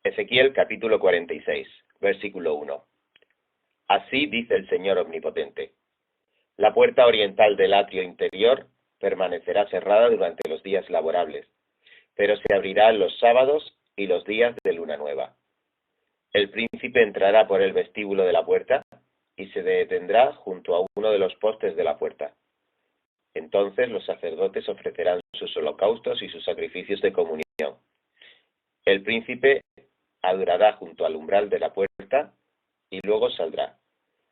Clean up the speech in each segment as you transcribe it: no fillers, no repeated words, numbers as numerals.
Ezequiel capítulo 46, versículo 1. Así dice el Señor Omnipotente: la puerta oriental del atrio interior permanecerá cerrada durante los días laborables, pero se abrirá los sábados y los días de luna nueva. El príncipe entrará por el vestíbulo de la puerta y se detendrá junto a uno de los postes de la puerta. Entonces los sacerdotes ofrecerán sus holocaustos y sus sacrificios de comunión. El príncipe adorará junto al umbral de la puerta y luego saldrá.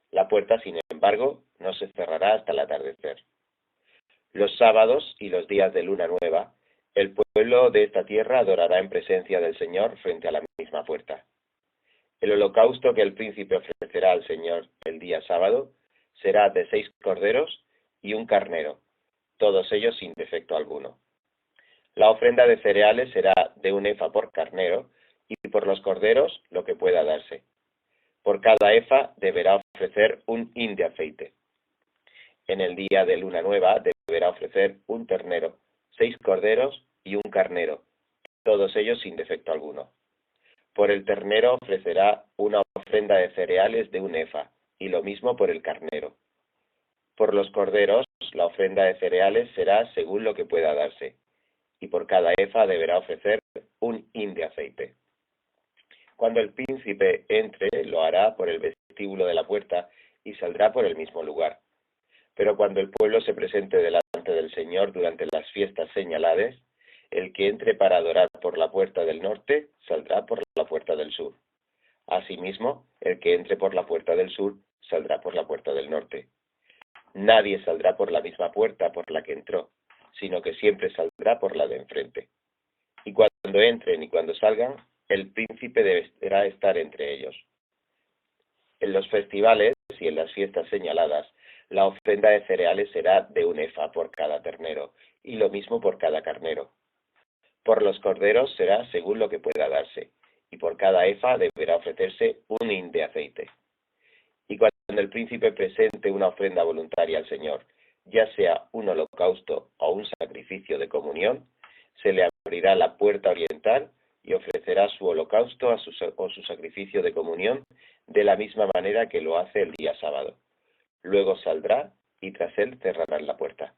La puerta, sin embargo, no se cerrará hasta el atardecer. Los sábados y los días de luna nueva, el pueblo de esta tierra adorará en presencia del Señor frente a la misma puerta. El holocausto que el príncipe ofrecerá al Señor el día sábado será de 6 corderos y un carnero, todos ellos sin defecto alguno. La ofrenda de cereales será de 1 efa por carnero, y por los corderos lo que pueda darse. Por cada efa deberá ofrecer un hin de aceite. En el día de luna nueva deberá ofrecer un ternero, 6 corderos y un carnero, todos ellos sin defecto alguno. Por el ternero ofrecerá una ofrenda de cereales de 1 efa, y lo mismo por el carnero. Por los corderos, la ofrenda de cereales será según lo que pueda darse, y por cada efa deberá ofrecer un hin de aceite. Cuando el príncipe entre, lo hará por el vestíbulo de la puerta y saldrá por el mismo lugar. Pero cuando el pueblo se presente delante del Señor durante las fiestas señaladas, el que entre para adorar por la puerta del norte, saldrá por la puerta del sur. Asimismo, el que entre por la puerta del sur, saldrá por la puerta del norte. Nadie saldrá por la misma puerta por la que entró, sino que siempre saldrá por la de enfrente. Y cuando entren y cuando salgan, el príncipe deberá estar entre ellos. En los festivales y en las fiestas señaladas, la ofrenda de cereales será de 1 efa por cada ternero, y lo mismo por cada carnero. Por los corderos será según lo que pueda darse, y por cada efa deberá ofrecerse un hin de aceite. Y cuando el príncipe presente una ofrenda voluntaria al Señor, ya sea un holocausto o un sacrificio de comunión, se le abrirá la puerta oriental y ofrecerá su holocausto o su sacrificio de comunión de la misma manera que lo hace el día sábado. Luego saldrá y tras él cerrarán la puerta.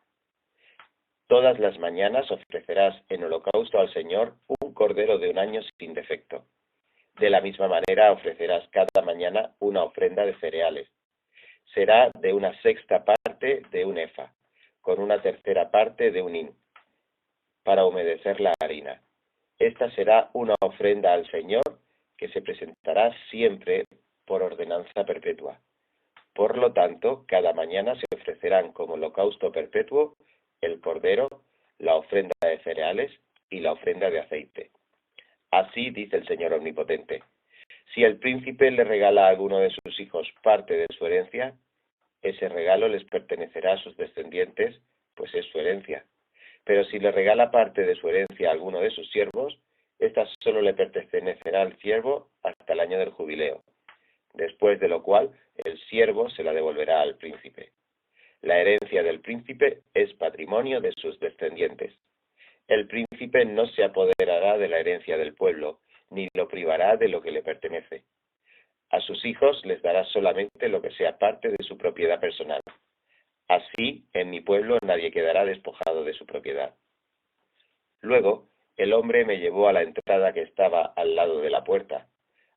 Todas las mañanas ofrecerás en holocausto al Señor un cordero de 1 año sin defecto. De la misma manera ofrecerás cada mañana una ofrenda de cereales. Será de 1/6 parte de 1 efa, con 1/3 parte de un hin, para humedecer la harina. Esta será una ofrenda al Señor que se presentará siempre por ordenanza perpetua. Por lo tanto, cada mañana se ofrecerán como holocausto perpetuo el cordero, la ofrenda de cereales y la ofrenda de aceite. Así dice el Señor Omnipotente: si el príncipe le regala a alguno de sus hijos parte de su herencia, ese regalo les pertenecerá a sus descendientes, pues es su herencia. Pero si le regala parte de su herencia a alguno de sus siervos, esta solo le pertenecerá al siervo hasta el año del jubileo, después de lo cual el siervo se la devolverá al príncipe. La herencia del príncipe es patrimonio de sus descendientes. El príncipe no se apoderará de la herencia del pueblo, ni lo privará de lo que le pertenece. A sus hijos les dará solamente lo que sea parte de su propiedad personal. Así, en mi pueblo nadie quedará despojado de su propiedad. Luego, el hombre me llevó a la entrada que estaba al lado de la puerta,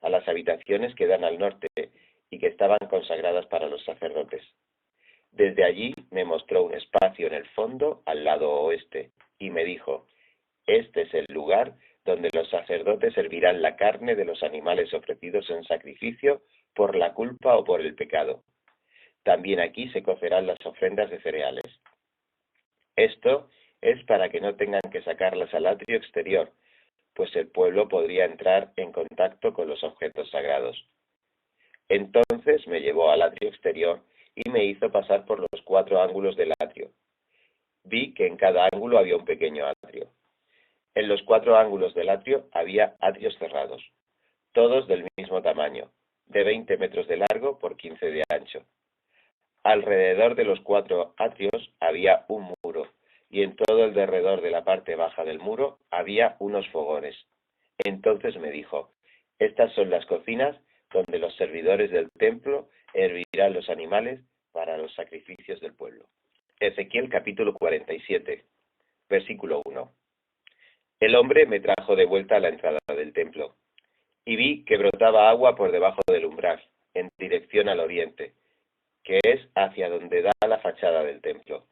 a las habitaciones que dan al norte y que estaban consagradas para los sacerdotes. Desde allí me mostró un espacio en el fondo al lado oeste y me dijo: este es el lugar donde los sacerdotes servirán la carne de los animales ofrecidos en sacrificio por la culpa o por el pecado. También aquí se cocerán las ofrendas de cereales. Esto es para que no tengan que sacarlas al atrio exterior, pues el pueblo podría entrar en contacto con los objetos sagrados. Entonces me llevó al atrio exterior y me hizo pasar por los 4 ángulos del atrio. Vi que en cada ángulo había un pequeño atrio. En los 4 ángulos del atrio había atrios cerrados, todos del mismo tamaño, de 20 metros de largo por 15 de ancho. Alrededor de los 4 atrios había un muro, y en todo el derredor de la parte baja del muro había unos fogones. Entonces me dijo: Estas son las cocinas donde los servidores del templo hervirán los animales para los sacrificios del pueblo. Ezequiel capítulo 47, versículo 1. El hombre me trajo de vuelta a la entrada del templo, y vi que brotaba agua por debajo del umbral, en dirección al oriente, que es hacia donde da la fachada del templo.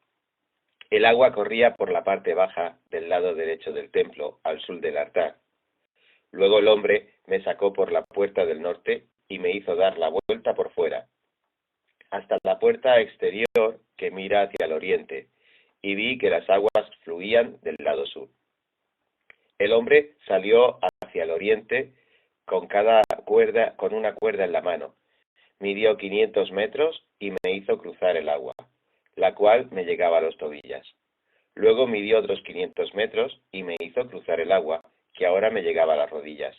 El agua corría por la parte baja del lado derecho del templo, al sur del altar. Luego el hombre me sacó por la puerta del norte y me hizo dar la vuelta por fuera, hasta la puerta exterior que mira hacia el oriente, y vi que las aguas fluían del lado sur. El hombre salió hacia el oriente con una cuerda en la mano. Midió 500 metros y me hizo cruzar el agua, la cual me llegaba a los tobillas. Luego midió otros 500 metros y me hizo cruzar el agua, que ahora me llegaba a las rodillas.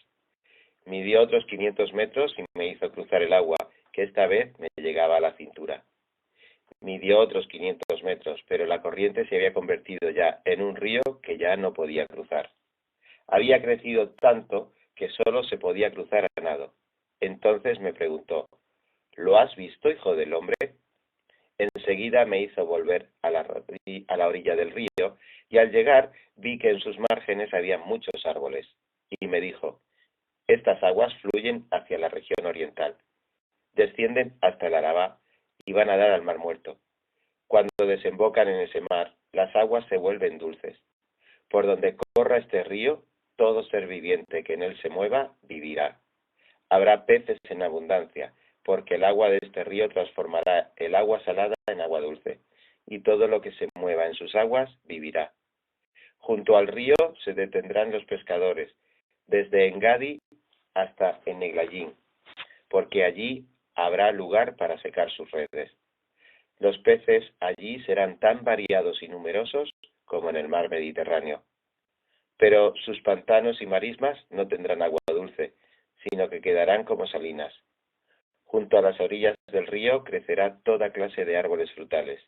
Midió otros 500 metros y me hizo cruzar el agua, que esta vez me llegaba a la cintura. Midió otros 500 metros, pero la corriente se había convertido ya en un río que ya no podía cruzar. Había crecido tanto que solo se podía cruzar a nado. Entonces me preguntó: ¿lo has visto, hijo del hombre? Enseguida me hizo volver a la orilla del río, y al llegar vi que en sus márgenes había muchos árboles. Y me dijo: estas aguas fluyen hacia la región oriental, descienden hasta el Arabá y van a dar al mar Muerto. Cuando desembocan en ese mar, las aguas se vuelven dulces. Por donde corra este río, todo ser viviente que en él se mueva, vivirá. Habrá peces en abundancia, porque el agua de este río transformará el agua salada en agua dulce, y todo lo que se mueva en sus aguas vivirá. Junto al río se detendrán los pescadores, desde Engadi hasta Eneglayín, porque allí habrá lugar para secar sus redes. Los peces allí serán tan variados y numerosos como en el mar Mediterráneo. Pero sus pantanos y marismas no tendrán agua dulce, sino que quedarán como salinas. Junto a las orillas del río crecerá toda clase de árboles frutales.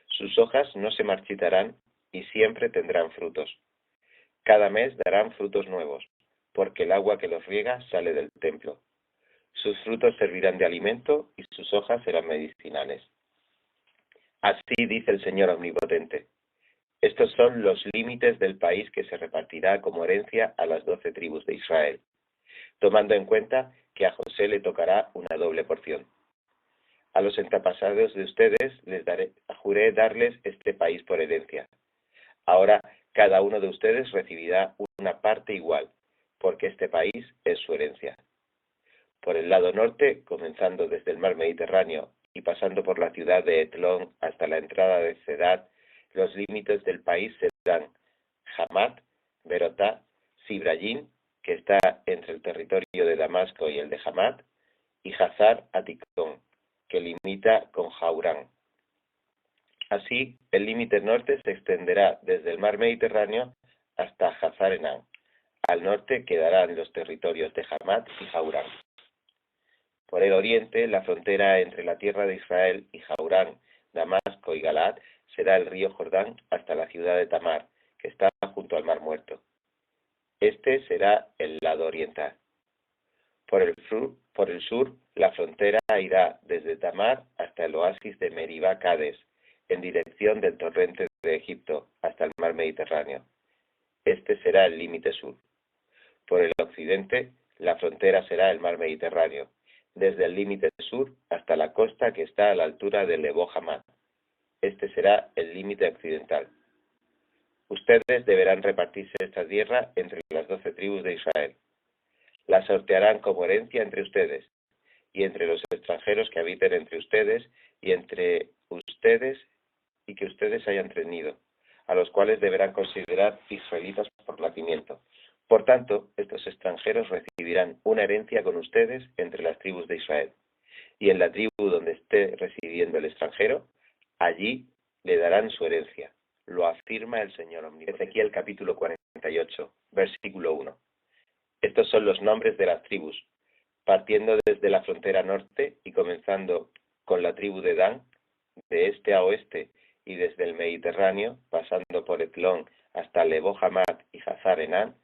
Sus hojas no se marchitarán y siempre tendrán frutos. Cada mes darán frutos nuevos, porque el agua que los riega sale del templo. Sus frutos servirán de alimento y sus hojas serán medicinales. Así dice el Señor Omnipotente: estos son los límites del país que se repartirá como herencia a las 12 tribus de Israel, tomando en cuenta que a José le tocará una doble porción. A los antepasados de ustedes juré darles este país por herencia. Ahora cada uno de ustedes recibirá una parte igual, porque este país es su herencia. Por el lado norte, comenzando desde el mar Mediterráneo y pasando por la ciudad de Etlón hasta la entrada de Cedad, los límites del país serán Hamat, Berotá, Sibrayín, que está entre el territorio de Damasco y el de Hamat, y Hazar Aticón, que limita con Jaurán. Así, el límite norte se extenderá desde el mar Mediterráneo hasta Hazar Enán. Al norte quedarán los territorios de Hamat y Jaurán. Por el oriente, la frontera entre la tierra de Israel y Jaurán, Damasco y Galaad será el río Jordán hasta la ciudad de Tamar, que está junto al mar Muerto. Este será el lado oriental. Por el sur, la frontera irá desde Tamar hasta el oasis de Meribá Cades, en dirección del torrente de Egipto hasta el mar Mediterráneo. Este será el límite sur. Por el occidente, la frontera será el mar Mediterráneo, desde el límite sur hasta la costa que está a la altura de Lebo Hamat. Este será el límite occidental. Ustedes deberán repartirse esta tierra entre las 12 tribus de Israel. La sortearán como herencia entre ustedes, y entre los extranjeros que habiten entre ustedes, y entre ustedes y que ustedes hayan tenido, a los cuales deberán considerar israelitas por nacimiento. Por tanto, estos extranjeros recibirán una herencia con ustedes entre las tribus de Israel. Y en la tribu donde esté residiendo el extranjero, allí le darán su herencia. Lo afirma el Señor Omnipotente. Ezequiel capítulo 48, versículo 1. Estos son los nombres de las tribus, partiendo desde la frontera norte y comenzando con la tribu de Dan, de este a oeste, y desde el Mediterráneo, pasando por Etlón hasta Lebo Hamat y Hazar Enán,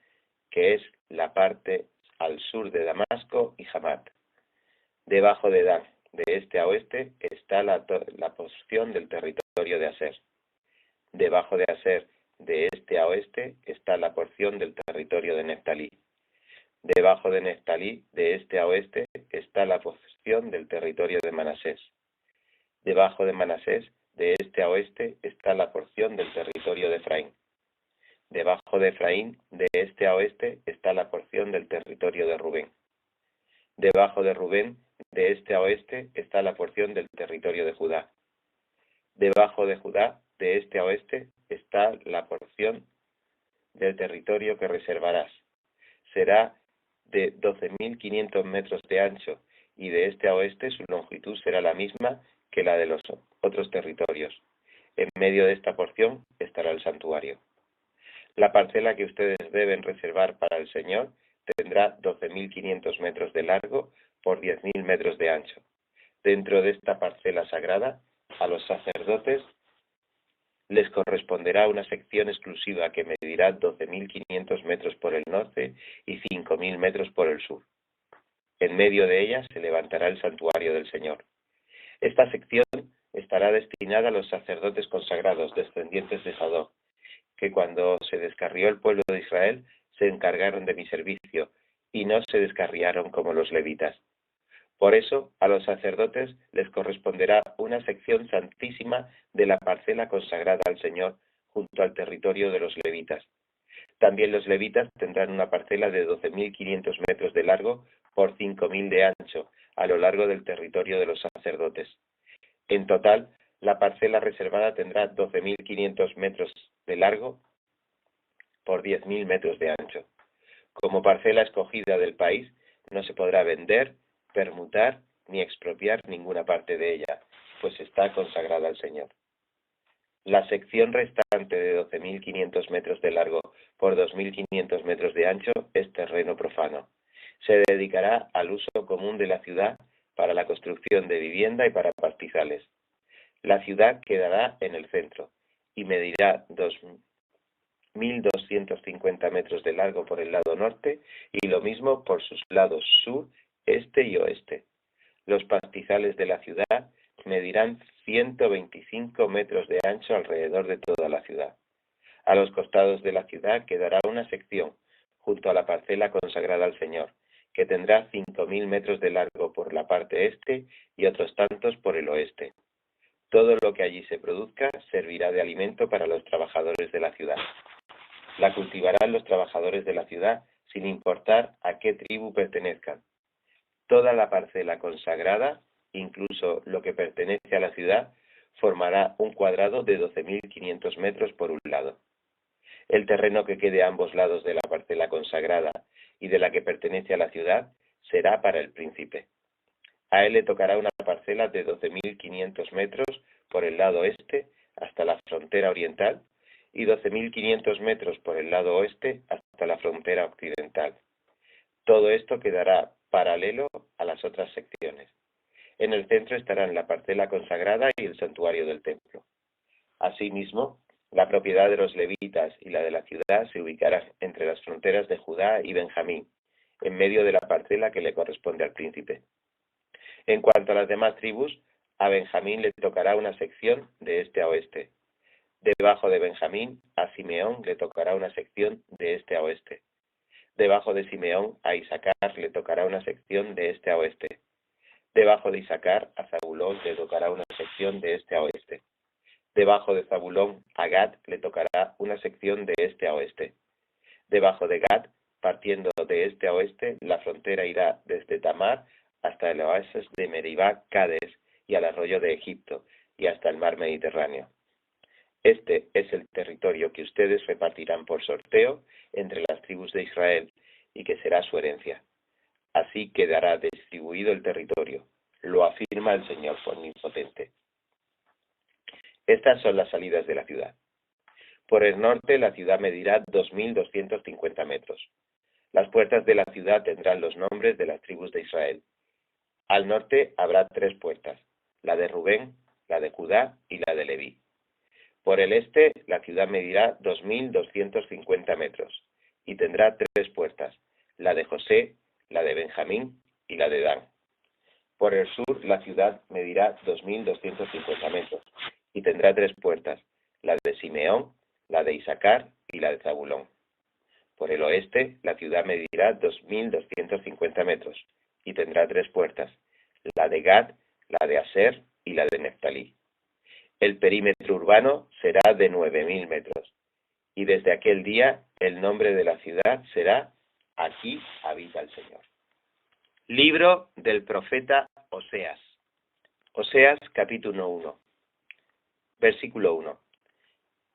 que es la parte al sur de Damasco y Hamat. Debajo de Dan, de este a oeste, está la porción del territorio de Aser. Debajo de Aser, de este a oeste, está la porción del territorio de Neftalí. Debajo de Neftalí, de este a oeste, está la porción del territorio de Manasés. Debajo de Manasés, de este a oeste, está la porción del territorio de Efraín. Debajo de Efraín, de este a oeste, está la porción del territorio de Rubén. Debajo de Rubén, de este a oeste, está la porción del territorio de Judá. Debajo de Judá, de este a oeste, está la porción del territorio que reservarás. Será de 12.500 metros de ancho, y de este a oeste su longitud será la misma que la de los otros territorios. En medio de esta porción estará el santuario. La parcela que ustedes deben reservar para el Señor tendrá 12.500 metros de largo por 10.000 metros de ancho. Dentro de esta parcela sagrada, a los sacerdotes les corresponderá una sección exclusiva que medirá 12.500 metros por el norte y 5.000 metros por el sur. En medio de ella se levantará el santuario del Señor. Esta sección estará destinada a los sacerdotes consagrados, descendientes de Sadoc, que cuando se descarrió el pueblo de Israel se encargaron de mi servicio y no se descarriaron como los levitas. Por eso, a los sacerdotes les corresponderá una sección santísima de la parcela consagrada al Señor junto al territorio de los levitas. También los levitas tendrán una parcela de 12.500 metros de largo por 5.000 de ancho a lo largo del territorio de los sacerdotes. En total, la parcela reservada tendrá 12.500 metros de largo por 10.000 metros de ancho. Como parcela escogida del país, no se podrá vender, permutar ni expropiar ninguna parte de ella, pues está consagrada al Señor. La sección restante de 12.500 metros de largo por 2.500 metros de ancho es terreno profano. Se dedicará al uso común de la ciudad para la construcción de vivienda y para pastizales. La ciudad quedará en el centro y medirá 2.250 metros de largo por el lado norte y lo mismo por sus lados sur, este y oeste. Los pastizales de la ciudad medirán 125 metros de ancho alrededor de toda la ciudad. A los costados de la ciudad quedará una sección, junto a la parcela consagrada al Señor, que tendrá 5.000 metros de largo por la parte este y otros tantos por el oeste. Todo lo que allí se produzca servirá de alimento para los trabajadores de la ciudad. La cultivarán los trabajadores de la ciudad sin importar a qué tribu pertenezcan. Toda la parcela consagrada, incluso lo que pertenece a la ciudad, formará un cuadrado de 12.500 metros por un lado. El terreno que quede a ambos lados de la parcela consagrada y de la que pertenece a la ciudad será para el príncipe. A él le tocará una parcela de 12.500 metros por el lado este hasta la frontera oriental y 12.500 metros por el lado oeste hasta la frontera occidental. Todo esto quedará paralelo a las otras secciones. En el centro estarán la parcela consagrada y el santuario del templo. Asimismo, la propiedad de los levitas y la de la ciudad se ubicarán entre las fronteras de Judá y Benjamín, en medio de la parcela que le corresponde al príncipe. En cuanto a las demás tribus, a Benjamín le tocará una sección de este a oeste. Debajo de Benjamín, a Simeón le tocará una sección de este a oeste. Debajo de Simeón, a Isacar le tocará una sección de este a oeste. Debajo de Isacar, a Zabulón le tocará una sección de este a oeste. Debajo de Zabulón, a Gad le tocará una sección de este a oeste. Debajo de Gad, partiendo de este a oeste, la frontera irá desde Tamar hasta el oasis de Meribá Cades y al arroyo de Egipto y hasta el mar Mediterráneo. Este es el territorio que ustedes repartirán por sorteo entre las tribus de Israel y que será su herencia. Así quedará distribuido el territorio, lo afirma el Señor Omnipotente. Estas son las salidas de la ciudad. Por el norte la ciudad medirá 2.250 metros. Las puertas de la ciudad tendrán los nombres de las tribus de Israel. Al norte habrá 3 puertas, la de Rubén, la de Judá y la de Leví. Por el este la ciudad medirá 2.250 metros y tendrá 3 puertas, la de José, la de Benjamín y la de Dan. Por el sur la ciudad medirá 2.250 metros y tendrá 3 puertas, la de Simeón, la de Isacar y la de Zabulón. Por el oeste la ciudad medirá 2.250 metros y tendrá 3 puertas, la de Gad, la de Aser y la de Neftalí. El perímetro urbano será de 9.000 metros, y desde aquel día el nombre de la ciudad será Aquí habita el Señor. Libro del profeta Oseas. Oseas capítulo 1, versículo 1.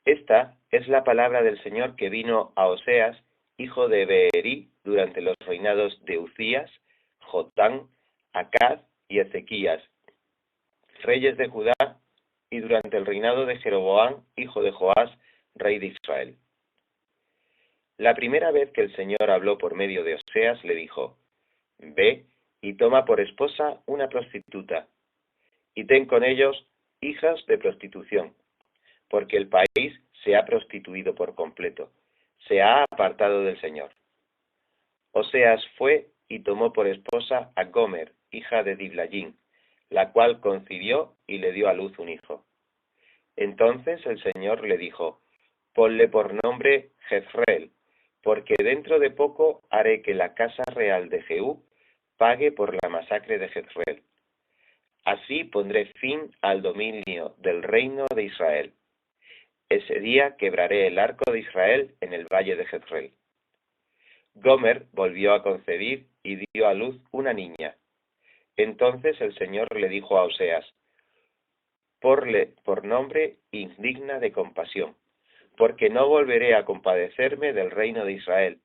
Esta es la palabra del Señor que vino a Oseas, hijo de Beerí, durante los reinados de Uzías, Jotán, Acaz y Ezequías, reyes de Judá, y durante el reinado de Jeroboam, hijo de Joás, rey de Israel. La primera vez que el Señor habló por medio de Oseas, le dijo: Ve y toma por esposa una prostituta, y ten con ellos hijas de prostitución, porque el país se ha prostituido por completo, se ha apartado del Señor. Oseas fue y tomó por esposa a Gomer, hija de Diblayín, la cual concibió y le dio a luz un hijo. Entonces el Señor le dijo: Ponle por nombre Jezreel, porque dentro de poco haré que la casa real de Jehú pague por la masacre de Jezreel. Así pondré fin al dominio del reino de Israel. Ese día quebraré el arco de Israel en el valle de Jezreel. Gomer volvió a concebir y dio a luz una niña. Entonces el Señor le dijo a Oseas: Ponle por nombre Indigna de compasión, porque no volveré a compadecerme del reino de Israel,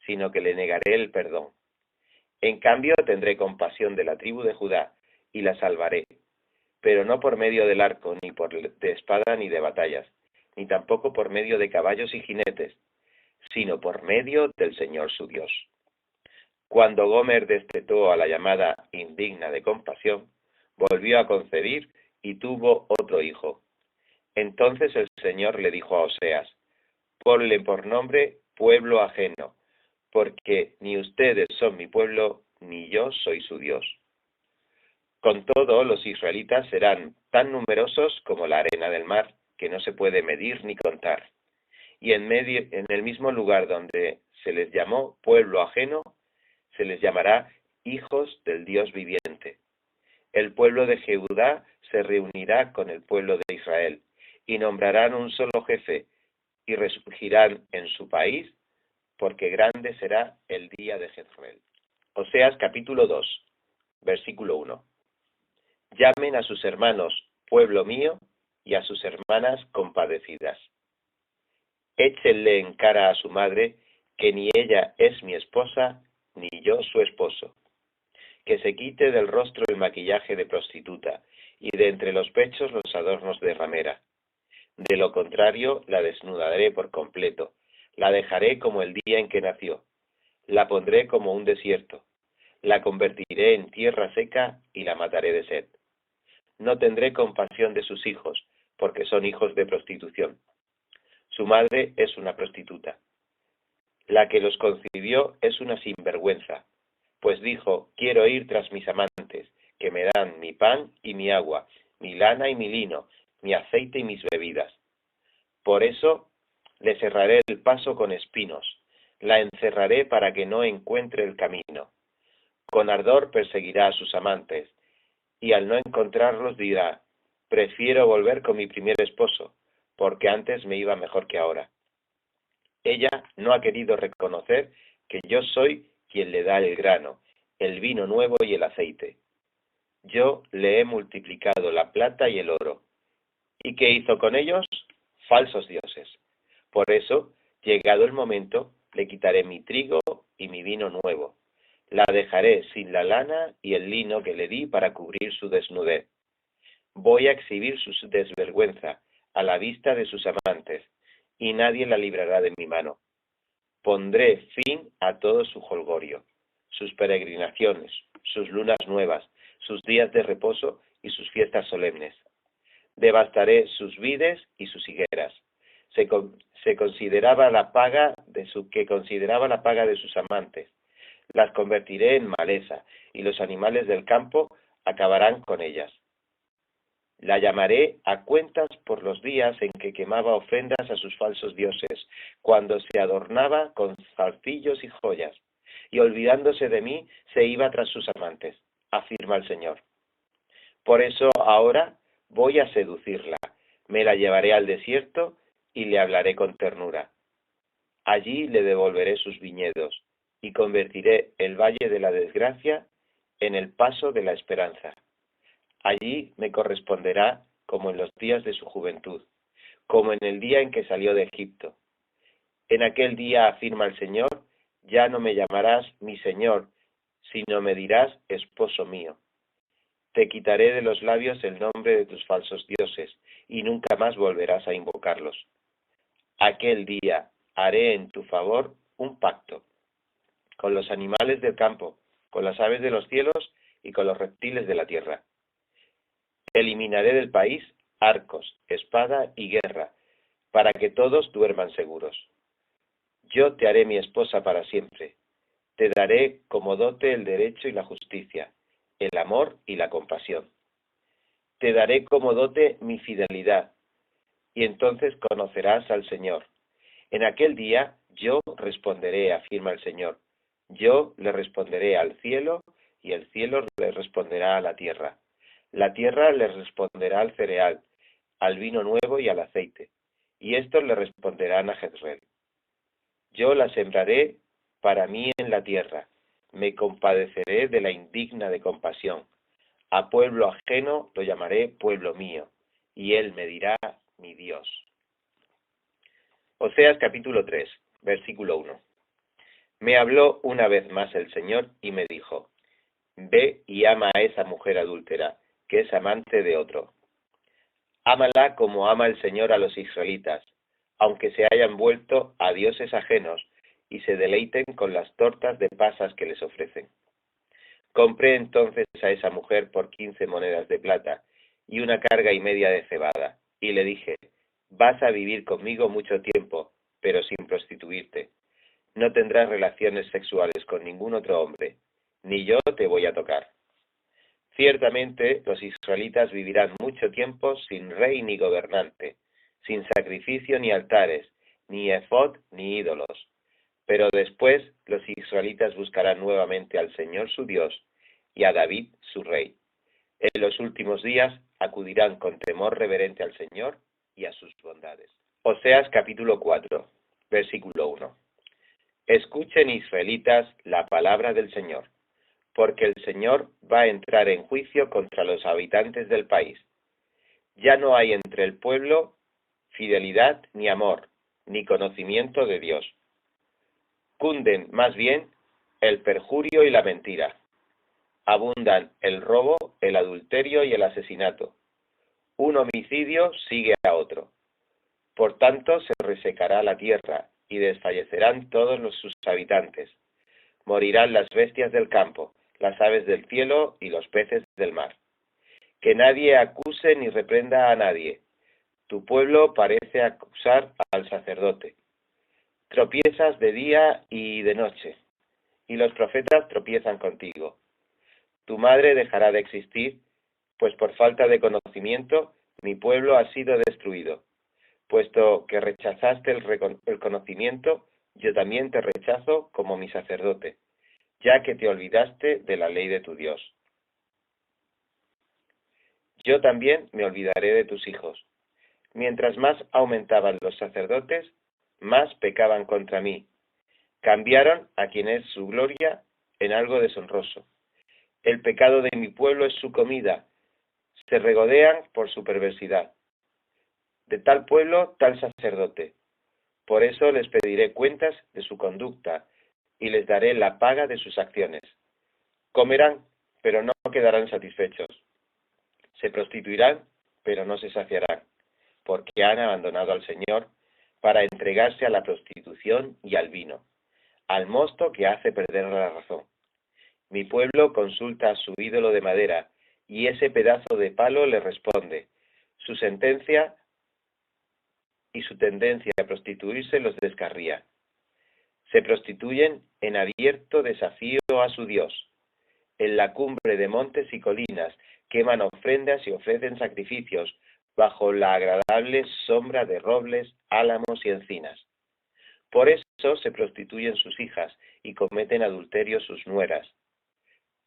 sino que le negaré el perdón. En cambio tendré compasión de la tribu de Judá, y la salvaré, pero no por medio del arco, ni por de espada ni de batallas, ni tampoco por medio de caballos y jinetes, sino por medio del Señor su Dios. Cuando Gomer destetó a la llamada Indigna de compasión, volvió a concebir y tuvo otro hijo. Entonces el Señor le dijo a Oseas: Ponle por nombre Pueblo Ajeno, porque ni ustedes son mi pueblo, ni yo soy su Dios. Con todo, los israelitas serán tan numerosos como la arena del mar, que no se puede medir ni contar. Y en el mismo lugar donde se les llamó pueblo ajeno, se les llamará hijos del Dios viviente. El pueblo de Judá se reunirá con el pueblo de Israel, y nombrarán un solo jefe, y resurgirán en su país, porque grande será el día de Jezreel. Oseas capítulo 2, versículo 1. Llamen a sus hermanos pueblo mío, y a sus hermanas compadecidas. Échenle en cara a su madre que ni ella es mi esposa, ni yo su esposo. Que se quite del rostro el maquillaje de prostituta, y de entre los pechos los adornos de ramera. De lo contrario, la desnudaré por completo, la dejaré como el día en que nació, la pondré como un desierto, la convertiré en tierra seca y la mataré de sed. No tendré compasión de sus hijos, porque son hijos de prostitución. Su madre es una prostituta. La que los concibió es una sinvergüenza, pues dijo: quiero ir tras mis amantes, que me dan mi pan y mi agua, mi lana y mi lino, mi aceite y mis bebidas. Por eso le cerraré el paso con espinos, la encerraré para que no encuentre el camino. Con ardor perseguirá a sus amantes, y al no encontrarlos dirá: prefiero volver con mi primer esposo, porque antes me iba mejor que ahora. Ella no ha querido reconocer que yo soy quien le da el grano, el vino nuevo y el aceite. Yo le he multiplicado la plata y el oro. ¿Y qué hizo con ellos? Falsos dioses. Por eso, llegado el momento, le quitaré mi trigo y mi vino nuevo. La dejaré sin la lana y el lino que le di para cubrir su desnudez. Voy a exhibir su desvergüenza a la vista de sus amantes, y nadie la librará de mi mano. Pondré fin a todo su jolgorio, sus peregrinaciones, sus lunas nuevas, sus días de reposo y sus fiestas solemnes. Devastaré sus vides y sus higueras. Consideraba la paga de sus amantes. Las convertiré en maleza, y los animales del campo acabarán con ellas. La llamaré a cuentas por los días en que quemaba ofrendas a sus falsos dioses, cuando se adornaba con zarcillos y joyas, y olvidándose de mí se iba tras sus amantes, afirma el Señor. Por eso ahora voy a seducirla, me la llevaré al desierto y le hablaré con ternura. Allí le devolveré sus viñedos, y convertiré el valle de la desgracia en el paso de la esperanza. Allí me corresponderá como en los días de su juventud, como en el día en que salió de Egipto. En aquel día, afirma el Señor, ya no me llamarás mi Señor, sino me dirás esposo mío. Te quitaré de los labios el nombre de tus falsos dioses, y nunca más volverás a invocarlos. Aquel día haré en tu favor un pacto, con los animales del campo, con las aves de los cielos y con los reptiles de la tierra. Eliminaré del país arcos, espada y guerra, para que todos duerman seguros. Yo te haré mi esposa para siempre. Te daré como dote el derecho y la justicia, el amor y la compasión. Te daré como dote mi fidelidad, y entonces conocerás al Señor. En aquel día yo responderé, afirma el Señor. Yo le responderé al cielo, y el cielo le responderá a la tierra. La tierra le responderá al cereal, al vino nuevo y al aceite, y estos le responderán a Jezreel. Yo la sembraré para mí en la tierra, me compadeceré de la indigna de compasión. A pueblo ajeno lo llamaré pueblo mío, y él me dirá mi Dios. Oseas capítulo 3, versículo 1. Me habló una vez más el Señor y me dijo, ve y ama a esa mujer adúltera, que es amante de otro. Ámala como ama el Señor a los israelitas, aunque se hayan vuelto a dioses ajenos y se deleiten con las tortas de pasas que les ofrecen. Compré entonces a esa mujer por 15 monedas de plata y una carga y media de cebada, y le dije, vas a vivir conmigo mucho tiempo, pero sin prostituirte. No tendrás relaciones sexuales con ningún otro hombre, ni yo te voy a tocar. Ciertamente los israelitas vivirán mucho tiempo sin rey ni gobernante, sin sacrificio ni altares, ni efod ni ídolos. Pero después los israelitas buscarán nuevamente al Señor su Dios y a David su rey. En los últimos días acudirán con temor reverente al Señor y a sus bondades. Oseas capítulo 4, versículo 1. Escuchen, israelitas, la palabra del Señor, porque el Señor va a entrar en juicio contra los habitantes del país. Ya no hay entre el pueblo fidelidad ni amor, ni conocimiento de Dios. Cunden más bien el perjurio y la mentira. Abundan el robo, el adulterio y el asesinato. Un homicidio sigue a otro. Por tanto se resecará la tierra y desfallecerán todos sus habitantes. Morirán las bestias del campo, las aves del cielo y los peces del mar. Que nadie acuse ni reprenda a nadie. Tu pueblo parece acusar al sacerdote. Tropiezas de día y de noche, y los profetas tropiezan contigo. Tu madre dejará de existir, pues por falta de conocimiento mi pueblo ha sido destruido. Puesto que rechazaste el conocimiento, yo también te rechazo como mi sacerdote, ya que te olvidaste de la ley de tu Dios. Yo también me olvidaré de tus hijos. Mientras más aumentaban los sacerdotes, más pecaban contra mí. Cambiaron a quien es su gloria en algo deshonroso. El pecado de mi pueblo es su comida. Se regodean por su perversidad. De tal pueblo, tal sacerdote. Por eso les pediré cuentas de su conducta y les daré la paga de sus acciones. Comerán, pero no quedarán satisfechos. Se prostituirán, pero no se saciarán, porque han abandonado al Señor para entregarse a la prostitución y al vino, al mosto que hace perder la razón. Mi pueblo consulta a su ídolo de madera, y ese pedazo de palo le responde. Su sentencia y su tendencia a prostituirse los descarría. Se prostituyen en abierto desafío a su Dios. En la cumbre de montes y colinas queman ofrendas y ofrecen sacrificios bajo la agradable sombra de robles, álamos y encinas. Por eso se prostituyen sus hijas y cometen adulterio sus nueras.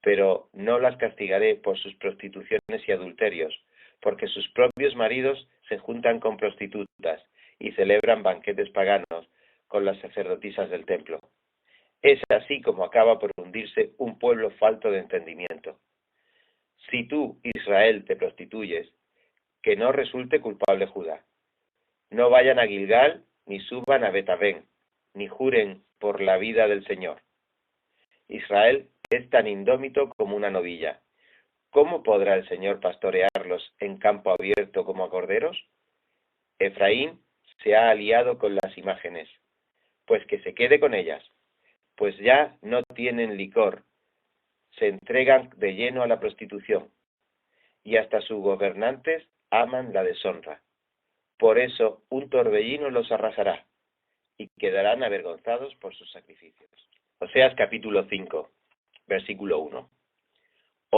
Pero no las castigaré por sus prostituciones y adulterios, porque sus propios maridos se juntan con prostitutas y celebran banquetes paganos con las sacerdotisas del templo. Es así como acaba por hundirse un pueblo falto de entendimiento. Si tú, Israel, te prostituyes, que no resulte culpable Judá. No vayan a Gilgal, ni suban a Betavén, ni juren por la vida del Señor. Israel es tan indómito como una novilla. ¿Cómo podrá el Señor pastorearlos en campo abierto como a corderos? Efraín se ha aliado con las imágenes, pues que se quede con ellas, pues ya no tienen licor, se entregan de lleno a la prostitución, y hasta sus gobernantes aman la deshonra. Por eso un torbellino los arrasará, y quedarán avergonzados por sus sacrificios. Oseas capítulo 5, versículo 1.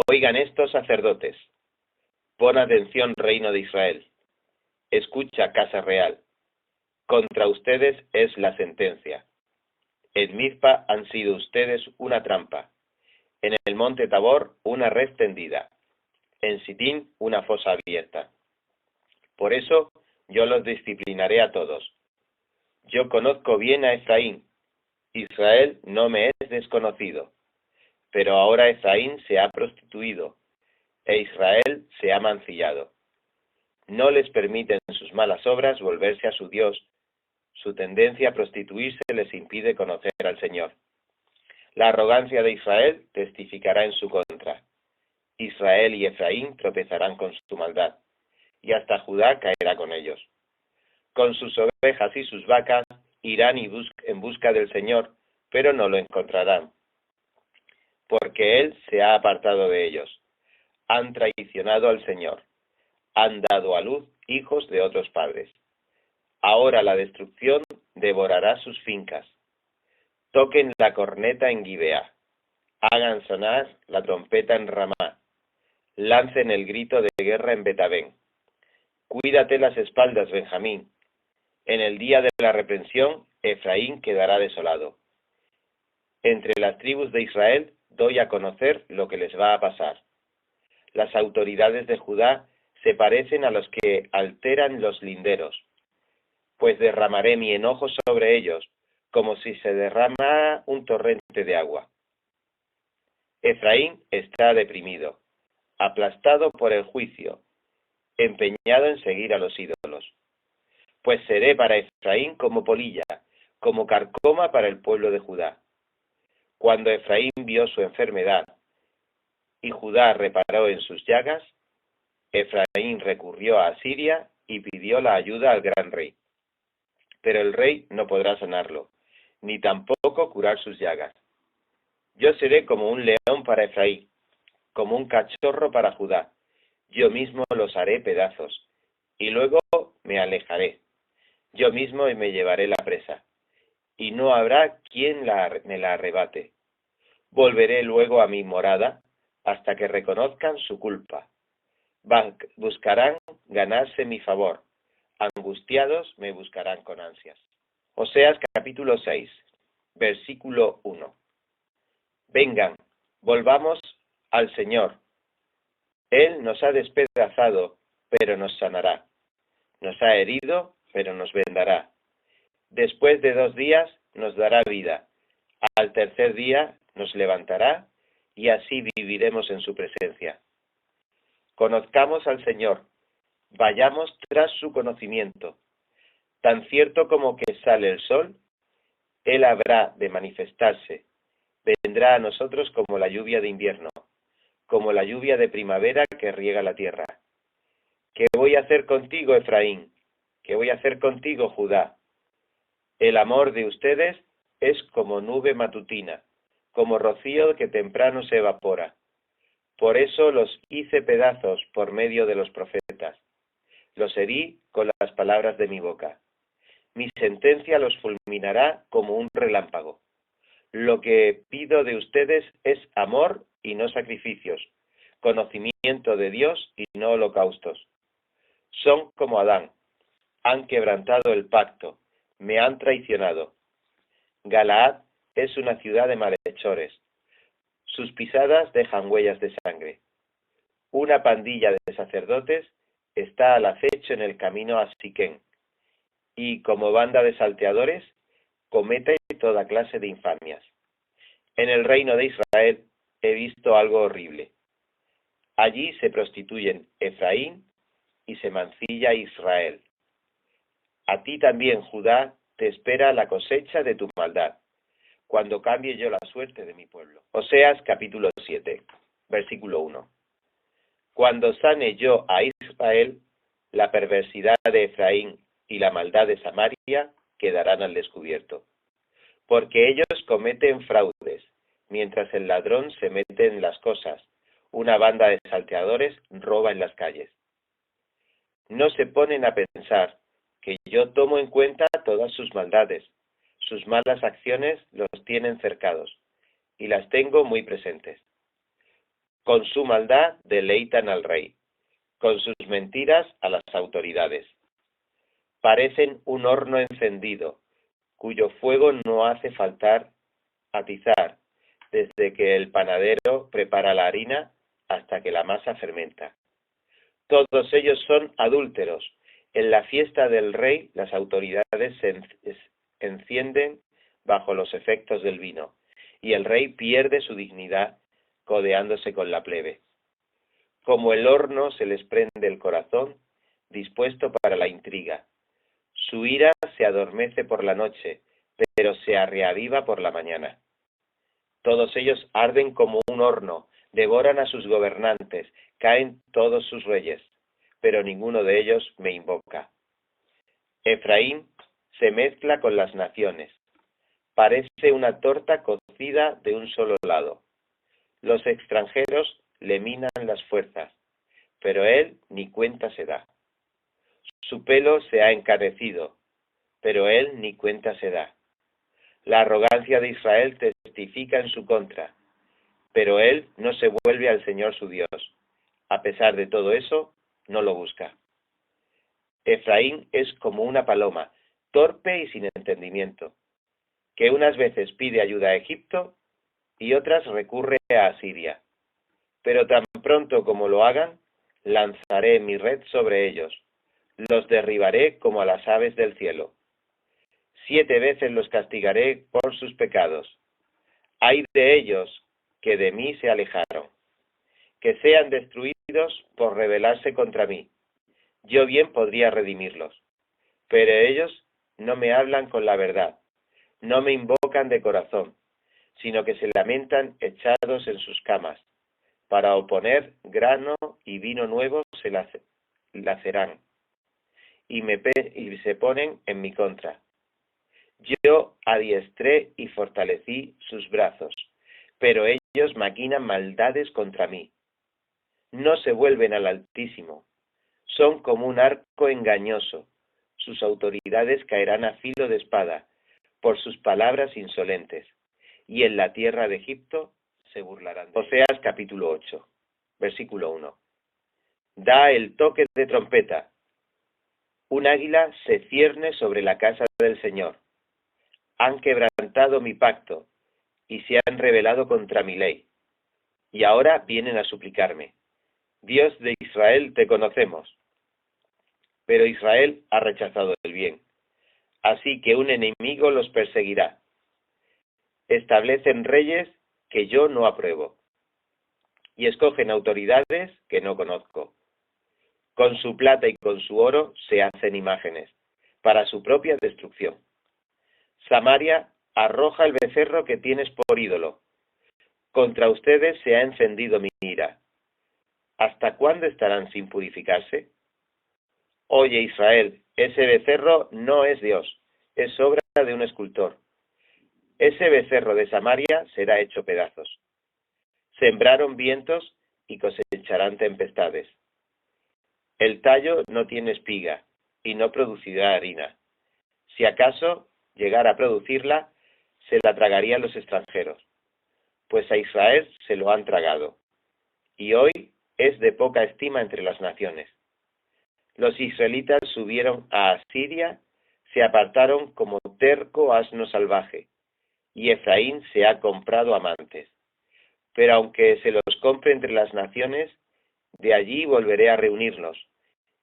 Oigan estos sacerdotes, pon atención reino de Israel, escucha casa real, contra ustedes es la sentencia. En Mizpa han sido ustedes una trampa, en el monte Tabor una red tendida, en Sitín una fosa abierta. Por eso yo los disciplinaré a todos. Yo conozco bien a Efraín, Israel no me es desconocido, pero ahora Efraín se ha prostituido, e Israel se ha mancillado. No les permiten sus malas obras volverse a su Dios, su tendencia a prostituirse les impide conocer al Señor. La arrogancia de Israel testificará en su contra. Israel y Efraín tropezarán con su maldad, y hasta Judá caerá con ellos. Con sus ovejas y sus vacas irán en busca del Señor, pero no lo encontrarán, porque Él se ha apartado de ellos. Han traicionado al Señor, han dado a luz hijos de otros padres. Ahora la destrucción devorará sus fincas. Toquen la corneta en Gibea, hagan sonar la trompeta en Ramá, lancen el grito de guerra en Betavén. Cuídate las espaldas, Benjamín. En el día de la reprensión, Efraín quedará desolado. Entre las tribus de Israel doy a conocer lo que les va a pasar. Las autoridades de Judá se parecen a los que alteran los linderos, pues derramaré mi enojo sobre ellos, como si se derramara un torrente de agua. Efraín está deprimido, aplastado por el juicio, empeñado en seguir a los ídolos. Pues seré para Efraín como polilla, como carcoma para el pueblo de Judá. Cuando Efraín vio su enfermedad y Judá reparó en sus llagas, Efraín recurrió a Asiria y pidió la ayuda al gran rey. Pero el rey no podrá sanarlo, ni tampoco curar sus llagas. Yo seré como un león para Efraín, como un cachorro para Judá. Yo mismo los haré pedazos, y luego me alejaré. Yo mismo me llevaré la presa, y no habrá quien me la arrebate. Volveré luego a mi morada, hasta que reconozcan su culpa. Buscarán ganarse mi favor. Angustiados me buscarán con ansias. Oseas capítulo 6, versículo 1. Vengan, volvamos al Señor. Él nos ha despedazado, pero nos sanará. Nos ha herido, pero nos vendará. Después de 2 días nos dará vida. Al tercer día nos levantará, y así viviremos en su presencia. Conozcamos al Señor, vayamos tras su conocimiento. Tan cierto como que sale el sol, Él habrá de manifestarse. Vendrá a nosotros como la lluvia de invierno, como la lluvia de primavera que riega la tierra. ¿Qué voy a hacer contigo, Efraín? ¿Qué voy a hacer contigo, Judá? El amor de ustedes es como nube matutina, como rocío que temprano se evapora. Por eso los hice pedazos por medio de los profetas. Los herí con las palabras de mi boca. Mi sentencia los fulminará como un relámpago. Lo que pido de ustedes es amor y no sacrificios, conocimiento de Dios y no holocaustos. Son como Adán, han quebrantado el pacto, me han traicionado. Galaad es una ciudad de malhechores. Sus pisadas dejan huellas de sangre. Una pandilla de sacerdotes está al acecho en el camino a Siquén, y como banda de salteadores comete toda clase de infamias. En el reino de Israel he visto algo horrible. Allí se prostituyen Efraín y se mancilla Israel. A ti también, Judá, te espera la cosecha de tu maldad, cuando cambie yo la suerte de mi pueblo. Oseas capítulo 7, versículo 1. Cuando sane yo a Israel, la perversidad de Efraín y la maldad de Samaria quedarán al descubierto. Porque ellos cometen fraudes, mientras el ladrón se mete en las cosas, una banda de salteadores roba en las calles. No se ponen a pensar que yo tomo en cuenta todas sus maldades, sus malas acciones los tienen cercados, y las tengo muy presentes. Con su maldad deleitan al rey, con sus mentiras a las autoridades. Parecen un horno encendido, cuyo fuego no hace faltar atizar, desde que el panadero prepara la harina hasta que la masa fermenta. Todos ellos son adúlteros. En la fiesta del rey las autoridades se encienden bajo los efectos del vino, y el rey pierde su dignidad codeándose con la plebe. Como el horno se les prende el corazón, dispuesto para la intriga. Su ira se adormece por la noche, pero se reaviva por la mañana. Todos ellos arden como un horno, devoran a sus gobernantes, caen todos sus reyes, pero ninguno de ellos me invoca. Efraín se mezcla con las naciones, parece una torta cocida de un solo lado. Los extranjeros le minan las fuerzas, pero él ni cuenta se da. Su pelo se ha encarecido, pero él ni cuenta se da. La arrogancia de Israel testifica en su contra, pero él no se vuelve al Señor su Dios. A pesar de todo eso, no lo busca. Efraín es como una paloma, torpe y sin entendimiento, que unas veces pide ayuda a Egipto y otras recurre a Asiria. Pero tan pronto como lo hagan, lanzaré mi red sobre ellos, los derribaré como a las aves del cielo. 7 veces los castigaré por sus pecados. Ay de ellos que de mí se alejaron, que sean destruidos por rebelarse contra mí. Yo bien podría redimirlos, pero ellos no me hablan con la verdad, no me invocan de corazón, sino que se lamentan echados en sus camas. Para oponer grano y vino nuevo se lacerán, y se ponen en mi contra. Yo adiestré y fortalecí sus brazos, pero ellos maquinan maldades contra mí. No se vuelven al Altísimo, son como un arco engañoso. Sus autoridades caerán a filo de espada por sus palabras insolentes, y en la tierra de Egipto se burlarán. Oseas capítulo 8, versículo 1. Da el toque de trompeta. Un águila se cierne sobre la casa del Señor. Han quebrantado mi pacto y se han rebelado contra mi ley. Y ahora vienen a suplicarme. Dios de Israel, te conocemos. Pero Israel ha rechazado el bien. Así que un enemigo los perseguirá. Establecen reyes que yo no apruebo. Y escogen autoridades que no conozco. Con su plata y con su oro se hacen imágenes, para su propia destrucción. Samaria arroja el becerro que tienes por ídolo. Contra ustedes se ha encendido mi ira. ¿Hasta cuándo estarán sin purificarse? Oye, Israel, ese becerro no es Dios, es obra de un escultor. Ese becerro de Samaria será hecho pedazos. Sembraron vientos y cosecharán tempestades. El tallo no tiene espiga y no producirá harina. Si acaso llegara a producirla, se la tragarían los extranjeros, pues a Israel se lo han tragado, y hoy es de poca estima entre las naciones. Los israelitas subieron a Asiria, se apartaron como terco asno salvaje, y Efraín se ha comprado amantes. Pero aunque se los compre entre las naciones, de allí volveré a reunirlos,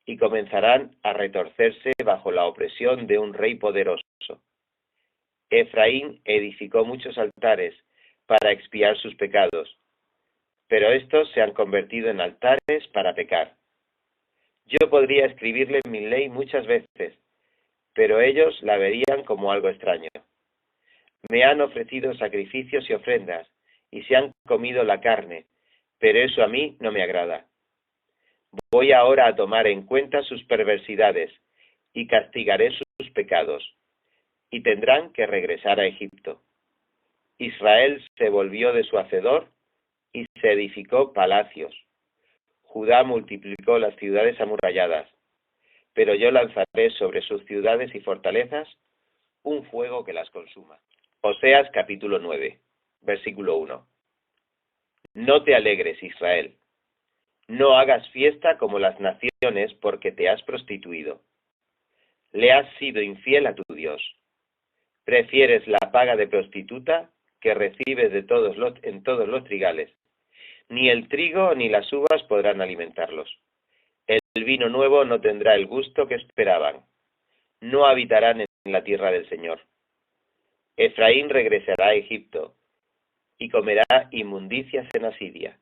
y comenzarán a retorcerse bajo la opresión de un rey poderoso. Efraín edificó muchos altares para expiar sus pecados, pero estos se han convertido en altares para pecar. Yo podría escribirle mi ley muchas veces, pero ellos la verían como algo extraño. Me han ofrecido sacrificios y ofrendas, y se han comido la carne, pero eso a mí no me agrada. Voy ahora a tomar en cuenta sus perversidades, y castigaré sus pecados, y tendrán que regresar a Egipto. Israel se volvió de su hacedor, y se edificó palacios. Judá multiplicó las ciudades amuralladas, pero yo lanzaré sobre sus ciudades y fortalezas un fuego que las consuma. Oseas capítulo 9, versículo 1. No te alegres, Israel. No hagas fiesta como las naciones porque te has prostituido. Le has sido infiel a tu Dios. Prefieres la paga de prostituta que recibes en todos los trigales. Ni el trigo ni las uvas podrán alimentarlos. El vino nuevo no tendrá el gusto que esperaban. No habitarán en la tierra del Señor. Efraín regresará a Egipto y comerá inmundicias en Asiria.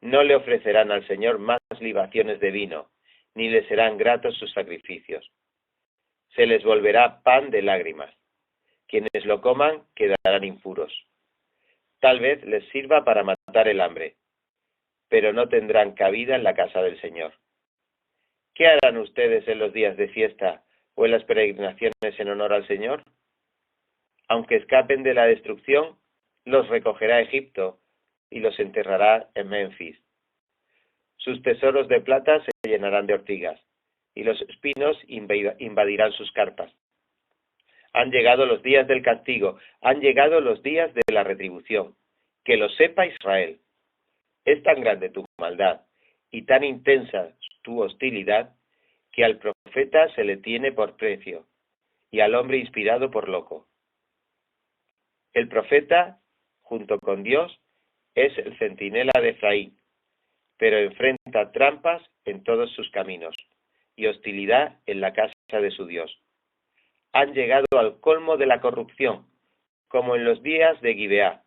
No le ofrecerán al Señor más libaciones de vino, ni le serán gratos sus sacrificios. Se les volverá pan de lágrimas. Quienes lo coman quedarán impuros. Tal vez les sirva para matar el hambre, pero no tendrán cabida en la casa del Señor. ¿Qué harán ustedes en los días de fiesta o en las peregrinaciones en honor al Señor? Aunque escapen de la destrucción, los recogerá Egipto y los enterrará en Menfis. Sus tesoros de plata se llenarán de ortigas, y los espinos invadirán sus carpas. Han llegado los días del castigo, han llegado los días de la retribución. Que lo sepa Israel. Es tan grande tu maldad y tan intensa tu hostilidad que al profeta se le tiene por precio y al hombre inspirado por loco. El profeta, junto con Dios, es el centinela de Efraín, pero enfrenta trampas en todos sus caminos y hostilidad en la casa de su Dios. Han llegado al colmo de la corrupción, como en los días de Gibeá,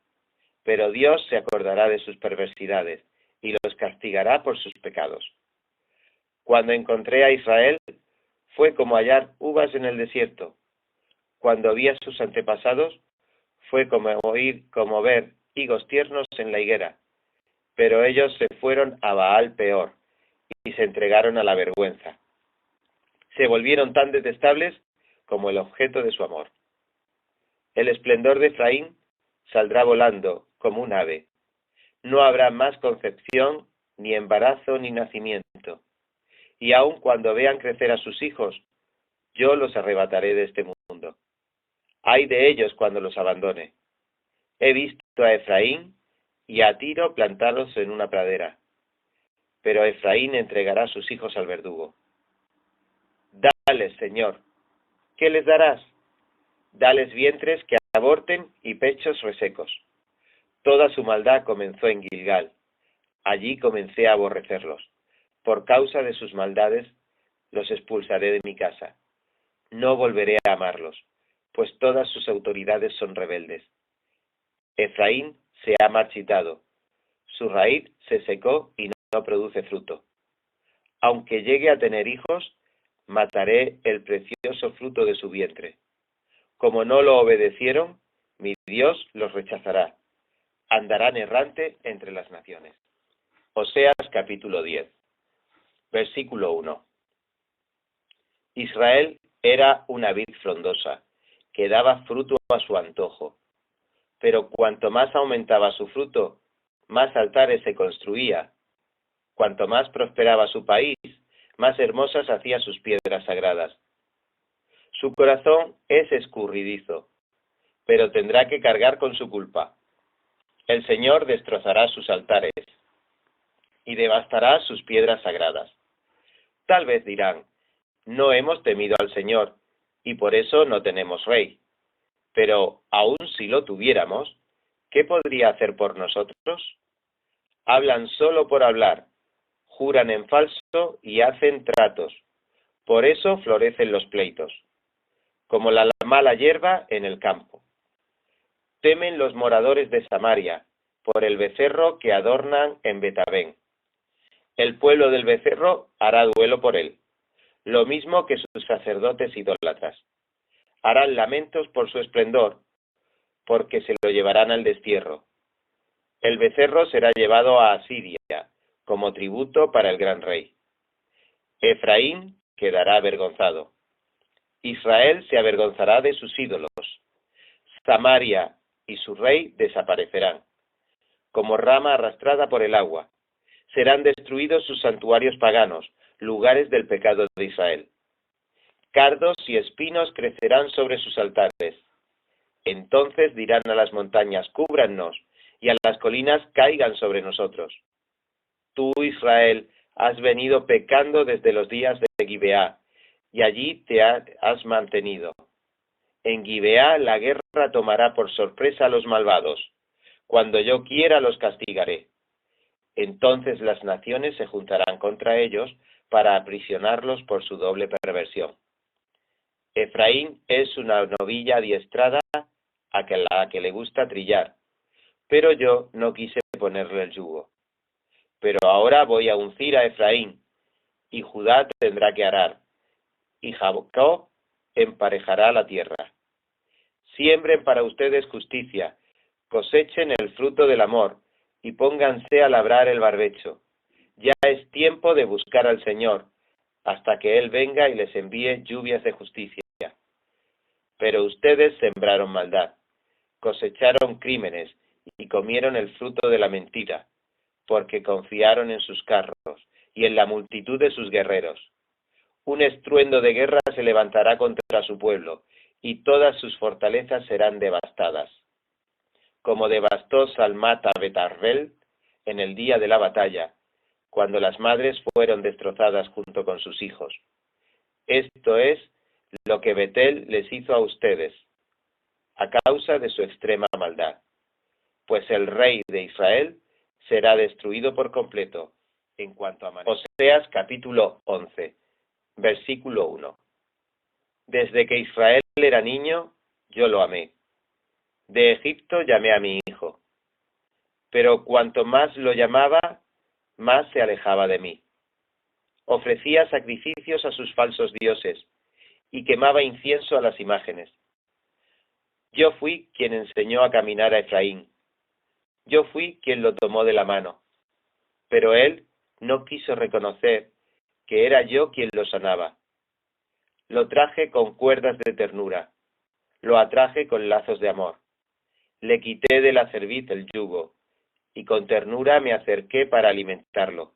pero Dios se acordará de sus perversidades y los castigará por sus pecados. Cuando encontré a Israel, fue como hallar uvas en el desierto. Cuando vi a sus antepasados, fue como ver higos tiernos en la higuera. Pero ellos se fueron a Baal peor y se entregaron a la vergüenza. Se volvieron tan detestables como el objeto de su amor. El esplendor de Efraín saldrá volando como un ave. No habrá más concepción, ni embarazo, ni nacimiento. Y aun cuando vean crecer a sus hijos, yo los arrebataré de este mundo. Ay de ellos cuando los abandone. He visto a Efraín y a Tiro plantados en una pradera. Pero Efraín entregará a sus hijos al verdugo. Dales, Señor. ¿Qué les darás? Dales vientres que aborten y pechos resecos. Toda su maldad comenzó en Gilgal. Allí comencé a aborrecerlos. Por causa de sus maldades los expulsaré de mi casa. No volveré a amarlos, pues todas sus autoridades son rebeldes. Efraín se ha marchitado. Su raíz se secó y no produce fruto. Aunque llegue a tener hijos, mataré el precioso fruto de su vientre. Como no lo obedecieron, mi Dios los rechazará. Andarán errante entre las naciones. Oseas capítulo 10, versículo 1. Israel era una vid frondosa, que daba fruto a su antojo. Pero cuanto más aumentaba su fruto, más altares se construía. Cuanto más prosperaba su país, más hermosas hacía sus piedras sagradas. Su corazón es escurridizo, pero tendrá que cargar con su culpa. El Señor destrozará sus altares y devastará sus piedras sagradas. Tal vez dirán, no hemos temido al Señor, y por eso no tenemos rey. Pero aun si lo tuviéramos, ¿qué podría hacer por nosotros? Hablan solo por hablar, juran en falso y hacen tratos. Por eso florecen los pleitos, como la mala hierba en el campo. Temen los moradores de Samaria, por el becerro que adornan en Betabén. El pueblo del becerro hará duelo por él, lo mismo que sus sacerdotes idólatras. Harán lamentos por su esplendor, porque se lo llevarán al destierro. El becerro será llevado a Asiria, como tributo para el gran rey. Efraín quedará avergonzado. Israel se avergonzará de sus ídolos. Samaria y su rey desaparecerán, como rama arrastrada por el agua. Serán destruidos sus santuarios paganos, lugares del pecado de Israel. Cardos y espinos crecerán sobre sus altares. Entonces dirán a las montañas, cúbrannos, y a las colinas, caigan sobre nosotros. Tú, Israel, has venido pecando desde los días de Gibeá, y allí te has mantenido. En Gibeá la guerra tomará por sorpresa a los malvados. Cuando yo quiera los castigaré. Entonces las naciones se juntarán contra ellos para aprisionarlos por su doble perversión. Efraín es una novilla adiestrada a la que le gusta trillar, pero yo no quise ponerle el yugo. Pero ahora voy a uncir a Efraín, y Judá tendrá que arar, y Jacob emparejará la tierra. Siembren para ustedes justicia, cosechen el fruto del amor, y pónganse a labrar el barbecho. Ya es tiempo de buscar al Señor, hasta que Él venga y les envíe lluvias de justicia. Pero ustedes sembraron maldad, cosecharon crímenes, y comieron el fruto de la mentira, porque confiaron en sus carros, y en la multitud de sus guerreros. Un estruendo de guerra se levantará contra su pueblo, y todas sus fortalezas serán devastadas. Como devastó Salmat a Betarbel en el día de la batalla, cuando las madres fueron destrozadas junto con sus hijos. Esto es lo que Betel les hizo a ustedes, a causa de su extrema maldad. Pues el rey de Israel será destruido por completo en cuanto a Oseas capítulo 11, versículo 1. Desde que Israel era niño, yo lo amé. De Egipto llamé a mi hijo. Pero cuanto más lo llamaba, más se alejaba de mí. Ofrecía sacrificios a sus falsos dioses y quemaba incienso a las imágenes. Yo fui quien enseñó a caminar a Efraín. Yo fui quien lo tomó de la mano. Pero él no quiso reconocer que era yo quien lo sanaba. Lo traje con cuerdas de ternura. Lo atraje con lazos de amor. Le quité de la cerviz el yugo, y con ternura me acerqué para alimentarlo.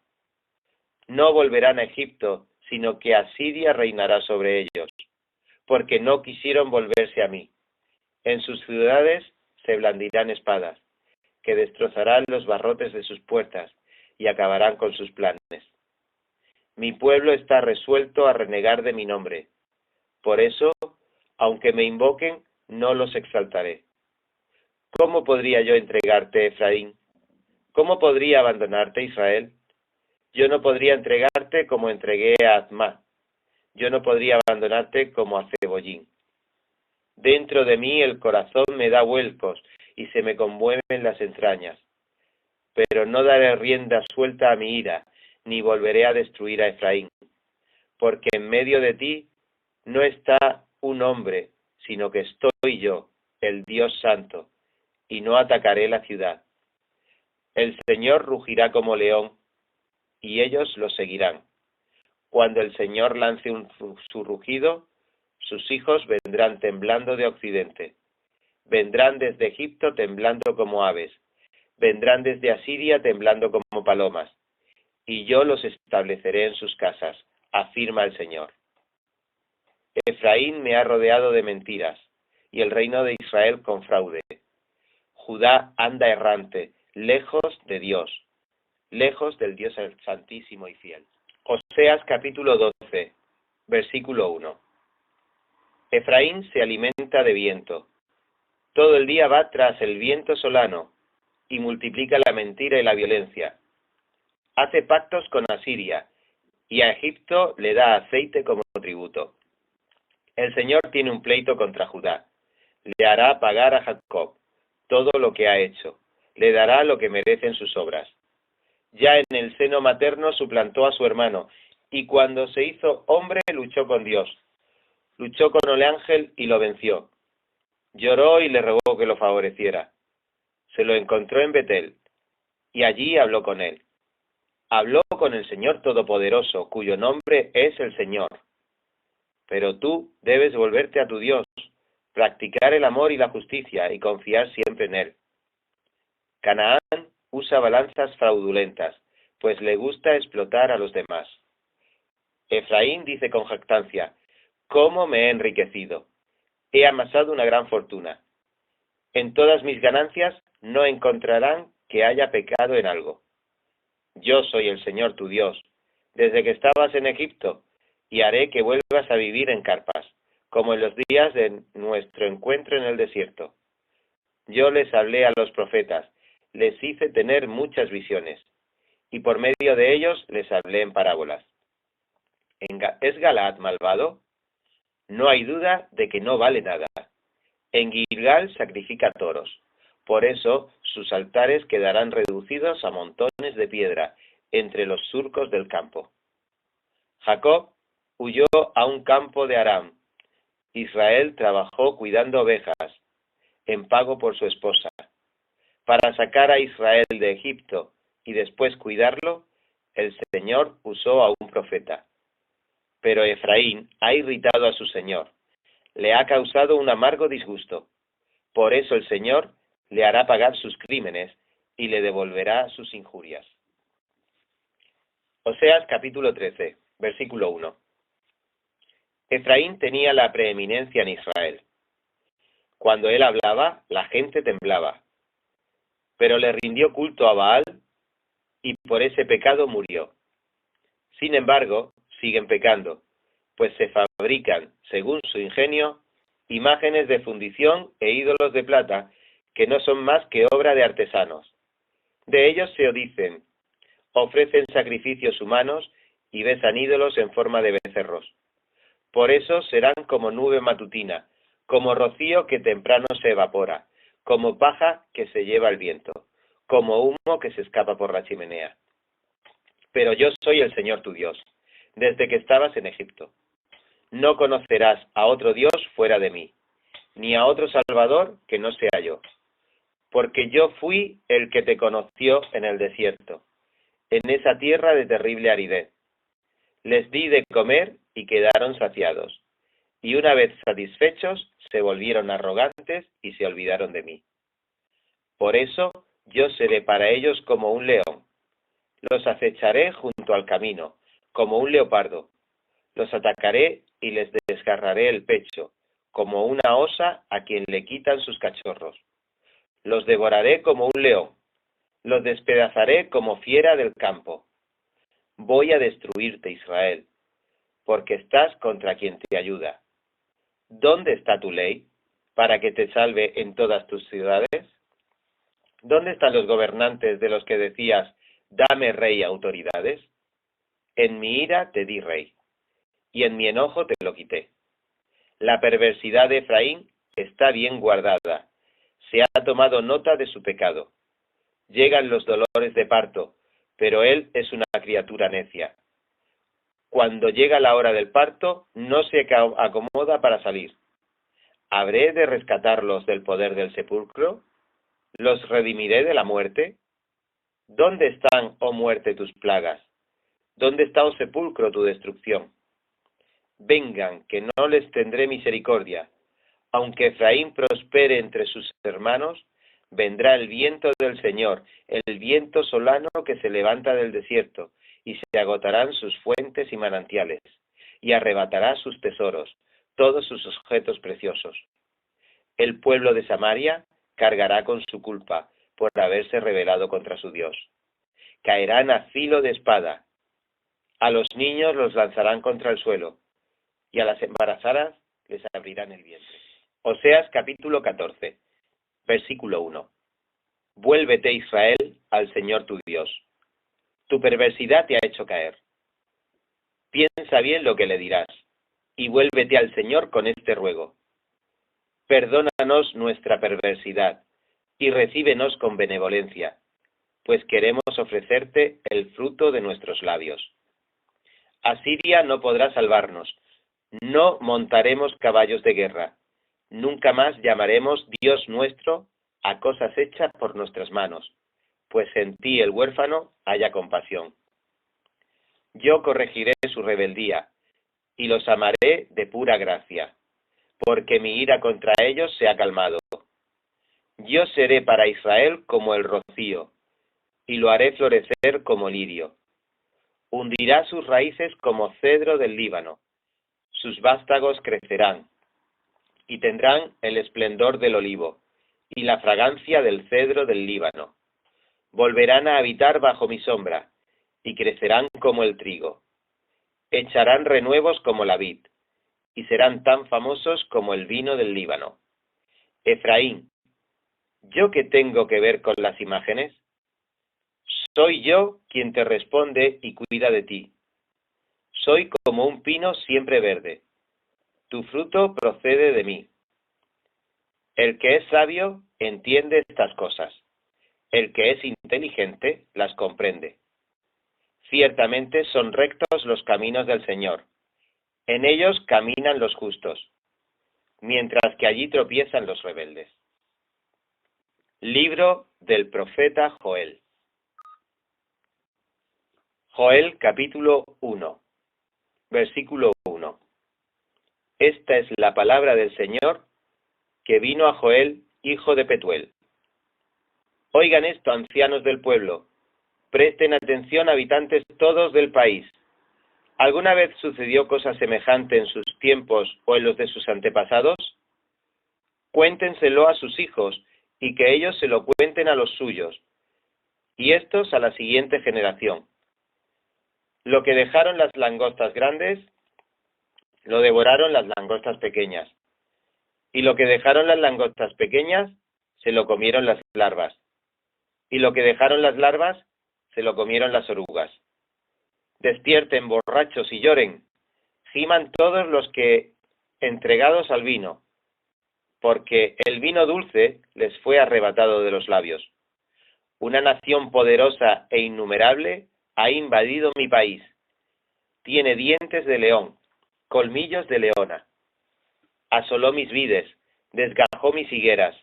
No volverán a Egipto, sino que Asiria reinará sobre ellos, porque no quisieron volverse a mí. En sus ciudades se blandirán espadas, que destrozarán los barrotes de sus puertas, y acabarán con sus planes. Mi pueblo está resuelto a renegar de mi nombre. Por eso, aunque me invoquen, no los exaltaré. ¿Cómo podría yo entregarte, Efraín? ¿Cómo podría abandonarte, Israel? Yo no podría entregarte como entregué a Atma. Yo no podría abandonarte como a Cebollín. Dentro de mí el corazón me da vuelcos y se me conmueven las entrañas. Pero no daré rienda suelta a mi ira, ni volveré a destruir a Efraín. Porque en medio de ti no está un hombre, sino que estoy yo, el Dios Santo, y no atacaré la ciudad. El Señor rugirá como león, y ellos lo seguirán. Cuando el Señor lance su rugido, sus hijos vendrán temblando de occidente. Vendrán desde Egipto temblando como aves. Vendrán desde Asiria temblando como palomas. Y yo los estableceré en sus casas, afirma el Señor. Efraín me ha rodeado de mentiras, y el reino de Israel con fraude. Judá anda errante, lejos de Dios, lejos del Dios santísimo y fiel. Oseas capítulo 12, versículo 1. Efraín se alimenta de viento. Todo el día va tras el viento solano, y multiplica la mentira y la violencia. Hace pactos con Asiria, y a Egipto le da aceite como tributo. El Señor tiene un pleito contra Judá. Le hará pagar a Jacob todo lo que ha hecho. Le dará lo que merecen sus obras. Ya en el seno materno suplantó a su hermano, y cuando se hizo hombre luchó con Dios. Luchó con el ángel y lo venció. Lloró y le rogó que lo favoreciera. Se lo encontró en Betel, y allí habló con él. Habló con el Señor Todopoderoso, cuyo nombre es el Señor. Pero tú debes volverte a tu Dios, practicar el amor y la justicia y confiar siempre en Él. Canaán usa balanzas fraudulentas, pues le gusta explotar a los demás. Efraín dice con jactancia, ¿cómo me he enriquecido? He amasado una gran fortuna. En todas mis ganancias no encontrarán que haya pecado en algo. Yo soy el Señor tu Dios, desde que estabas en Egipto, y haré que vuelvas a vivir en carpas, como en los días de nuestro encuentro en el desierto. Yo les hablé a los profetas, les hice tener muchas visiones, y por medio de ellos les hablé en parábolas. ¿Es Galaad malvado? No hay duda de que no vale nada. En Gilgal sacrifica toros. Por eso sus altares quedarán reducidos a montones de piedra entre los surcos del campo. Jacob huyó a un campo de Aram. Israel trabajó cuidando ovejas, en pago por su esposa. Para sacar a Israel de Egipto y después cuidarlo, el Señor usó a un profeta. Pero Efraín ha irritado a su Señor, le ha causado un amargo disgusto. Por eso el Señor le hará pagar sus crímenes y le devolverá sus injurias. Oseas capítulo 13, versículo 1. Efraín tenía la preeminencia en Israel. Cuando él hablaba, la gente temblaba. Pero le rindió culto a Baal y por ese pecado murió. Sin embargo, siguen pecando, pues se fabrican, según su ingenio, imágenes de fundición e ídolos de plata que no son más que obra de artesanos. De ellos se dicen, ofrecen sacrificios humanos y besan ídolos en forma de becerros. Por eso serán como nube matutina, como rocío que temprano se evapora, como paja que se lleva el viento, como humo que se escapa por la chimenea. Pero yo soy el Señor tu Dios, desde que estabas en Egipto. No conocerás a otro Dios fuera de mí, ni a otro Salvador que no sea yo. Porque yo fui el que te conoció en el desierto, en esa tierra de terrible aridez. Les di de comer y quedaron saciados, y una vez satisfechos se volvieron arrogantes y se olvidaron de mí. Por eso yo seré para ellos como un león. Los acecharé junto al camino, como un leopardo. Los atacaré y les desgarraré el pecho, como una osa a quien le quitan sus cachorros. Los devoraré como un león. Los despedazaré como fiera del campo. Voy a destruirte, Israel, porque estás contra quien te ayuda. ¿Dónde está tu ley para que te salve en todas tus ciudades? ¿Dónde están los gobernantes de los que decías, dame rey y autoridades? En mi ira te di rey, y en mi enojo te lo quité. La perversidad de Efraín está bien guardada. Se ha tomado nota de su pecado. Llegan los dolores de parto, pero él es una criatura necia. Cuando llega la hora del parto, no se acomoda para salir. ¿Habré de rescatarlos del poder del sepulcro? ¿Los redimiré de la muerte? ¿Dónde están, oh muerte, tus plagas? ¿Dónde está, oh sepulcro, tu destrucción? Vengan, que no les tendré misericordia. Aunque Efraín prospere entre sus hermanos, vendrá el viento del Señor, el viento solano que se levanta del desierto, y se agotarán sus fuentes y manantiales, y arrebatará sus tesoros, todos sus objetos preciosos. El pueblo de Samaria cargará con su culpa por haberse rebelado contra su Dios. Caerán a filo de espada. A los niños los lanzarán contra el suelo, y a las embarazadas les abrirán el vientre. Oseas capítulo 14, versículo 1. Vuélvete, Israel, al Señor tu Dios. Tu perversidad te ha hecho caer. Piensa bien lo que le dirás, y vuélvete al Señor con este ruego. Perdónanos nuestra perversidad, y recíbenos con benevolencia, pues queremos ofrecerte el fruto de nuestros labios. Asiria no podrá salvarnos, no montaremos caballos de guerra, nunca más llamaremos Dios nuestro a cosas hechas por nuestras manos, pues en ti el huérfano haya compasión. Yo corregiré su rebeldía, y los amaré de pura gracia, porque mi ira contra ellos se ha calmado. Yo seré para Israel como el rocío, y lo haré florecer como lirio. Hundirá sus raíces como cedro del Líbano, sus vástagos crecerán, y tendrán el esplendor del olivo, y la fragancia del cedro del Líbano. Volverán a habitar bajo mi sombra, y crecerán como el trigo. Echarán renuevos como la vid, y serán tan famosos como el vino del Líbano. Efraín, ¿yo qué tengo que ver con las imágenes? Soy yo quien te responde y cuida de ti. Soy como un pino siempre verde. Tu fruto procede de mí. El que es sabio entiende estas cosas. El que es inteligente las comprende. Ciertamente son rectos los caminos del Señor. En ellos caminan los justos, mientras que allí tropiezan los rebeldes. Libro del profeta Joel. Joel capítulo 1, versículo 1. Esta es la palabra del Señor que vino a Joel, hijo de Petuel. Oigan esto, ancianos del pueblo. Presten atención, habitantes todos del país. ¿Alguna vez sucedió cosa semejante en sus tiempos o en los de sus antepasados? Cuéntenselo a sus hijos y que ellos se lo cuenten a los suyos, y estos a la siguiente generación. Lo que dejaron las langostas grandes, lo devoraron las langostas pequeñas, y lo que dejaron las langostas pequeñas, se lo comieron las larvas, y lo que dejaron las larvas, se lo comieron las orugas. Despierten, borrachos, y lloren, giman todos los que entregados al vino, porque el vino dulce les fue arrebatado de los labios. Una nación poderosa e innumerable ha invadido mi país. Tiene dientes de león, colmillos de leona. Asoló mis vides, desgajó mis higueras,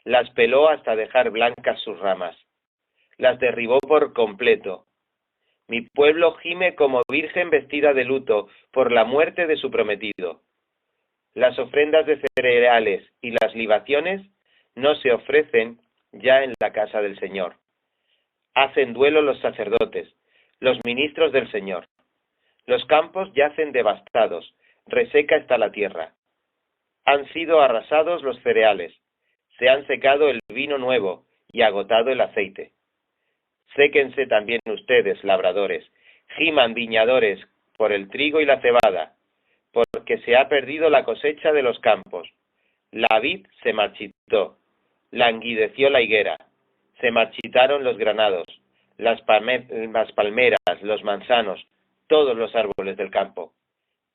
las peló hasta dejar blancas sus ramas, las derribó por completo. Mi pueblo gime como virgen vestida de luto por la muerte de su prometido. Las ofrendas de cereales y las libaciones no se ofrecen ya en la casa del Señor. Hacen duelo los sacerdotes, los ministros del Señor. Los campos yacen devastados, reseca está la tierra. Han sido arrasados los cereales, se han secado el vino nuevo y agotado el aceite. Séquense también ustedes, labradores, giman viñadores por el trigo y la cebada, porque se ha perdido la cosecha de los campos. La vid se marchitó, languideció la higuera, se marchitaron los granados, las palmeras, los manzanos, todos los árboles del campo,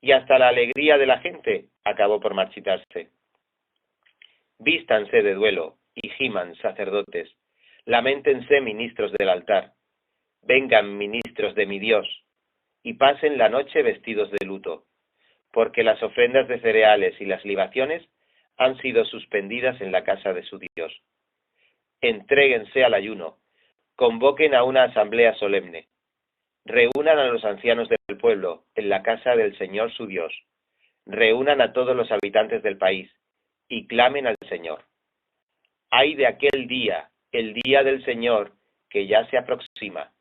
y hasta la alegría de la gente acabó por marchitarse. Vístanse de duelo y giman, sacerdotes, lamentense, ministros del altar, vengan, ministros de mi Dios, y pasen la noche vestidos de luto, porque las ofrendas de cereales y las libaciones han sido suspendidas en la casa de su Dios. Entréguense al ayuno, convoquen a una asamblea solemne, reúnan a los ancianos del pueblo en la casa del Señor su Dios, reúnan a todos los habitantes del país, y clamen al Señor. Ay de aquel día, el día del Señor, que ya se aproxima.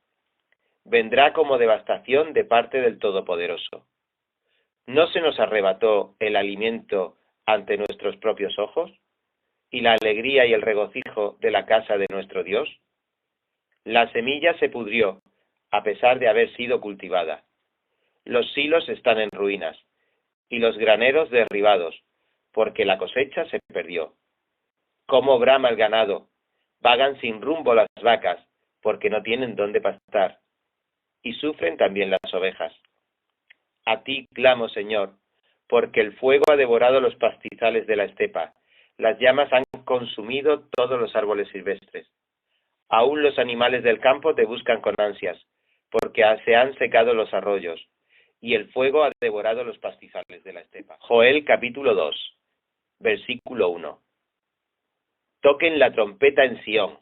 Vendrá como devastación de parte del Todopoderoso. ¿No se nos arrebató el alimento ante nuestros propios ojos? ¿Y la alegría y el regocijo de la casa de nuestro Dios? La semilla se pudrió, a pesar de haber sido cultivada. Los silos están en ruinas, y los graneros derribados, porque la cosecha se perdió. Cómo brama el ganado, vagan sin rumbo las vacas, porque no tienen dónde pastar, y sufren también las ovejas. A ti clamo, Señor, porque el fuego ha devorado los pastizales de la estepa, las llamas han consumido todos los árboles silvestres. Aún los animales del campo te buscan con ansias, porque se han secado los arroyos, y el fuego ha devorado los pastizales de la estepa. Joel capítulo 2, versículo 1. Toquen la trompeta en Sión,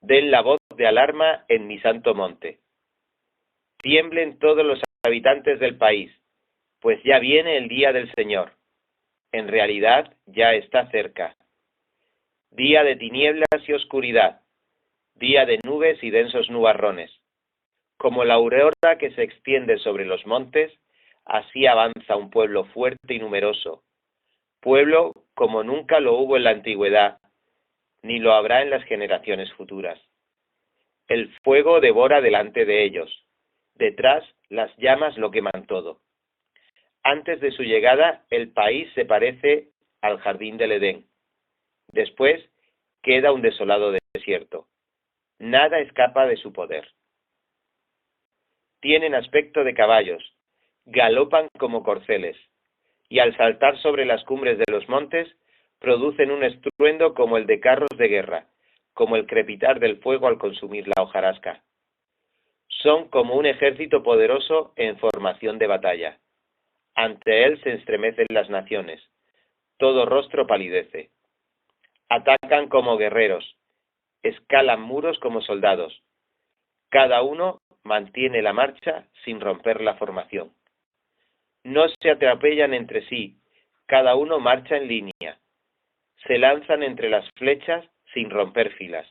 den la voz de alarma en mi santo monte. Tiemblen todos los habitantes del país, pues ya viene el día del Señor. En realidad ya está cerca. Día de tinieblas y oscuridad, día de nubes y densos nubarrones. Como la aurora que se extiende sobre los montes, así avanza un pueblo fuerte y numeroso, pueblo como nunca lo hubo en la antigüedad, ni lo habrá en las generaciones futuras. El fuego devora delante de ellos, detrás las llamas lo queman todo. Antes de su llegada, el país se parece al jardín del Edén. Después queda un desolado desierto. Nada escapa de su poder. Tienen aspecto de caballos, galopan como corceles, y al saltar sobre las cumbres de los montes, producen un estruendo como el de carros de guerra, como el crepitar del fuego al consumir la hojarasca. Son como un ejército poderoso en formación de batalla. Ante él se estremecen las naciones, todo rostro palidece. Atacan como guerreros, escalan muros como soldados. Cada uno mantiene la marcha sin romper la formación. No se atropellan entre sí, cada uno marcha en línea. Se lanzan entre las flechas sin romper filas.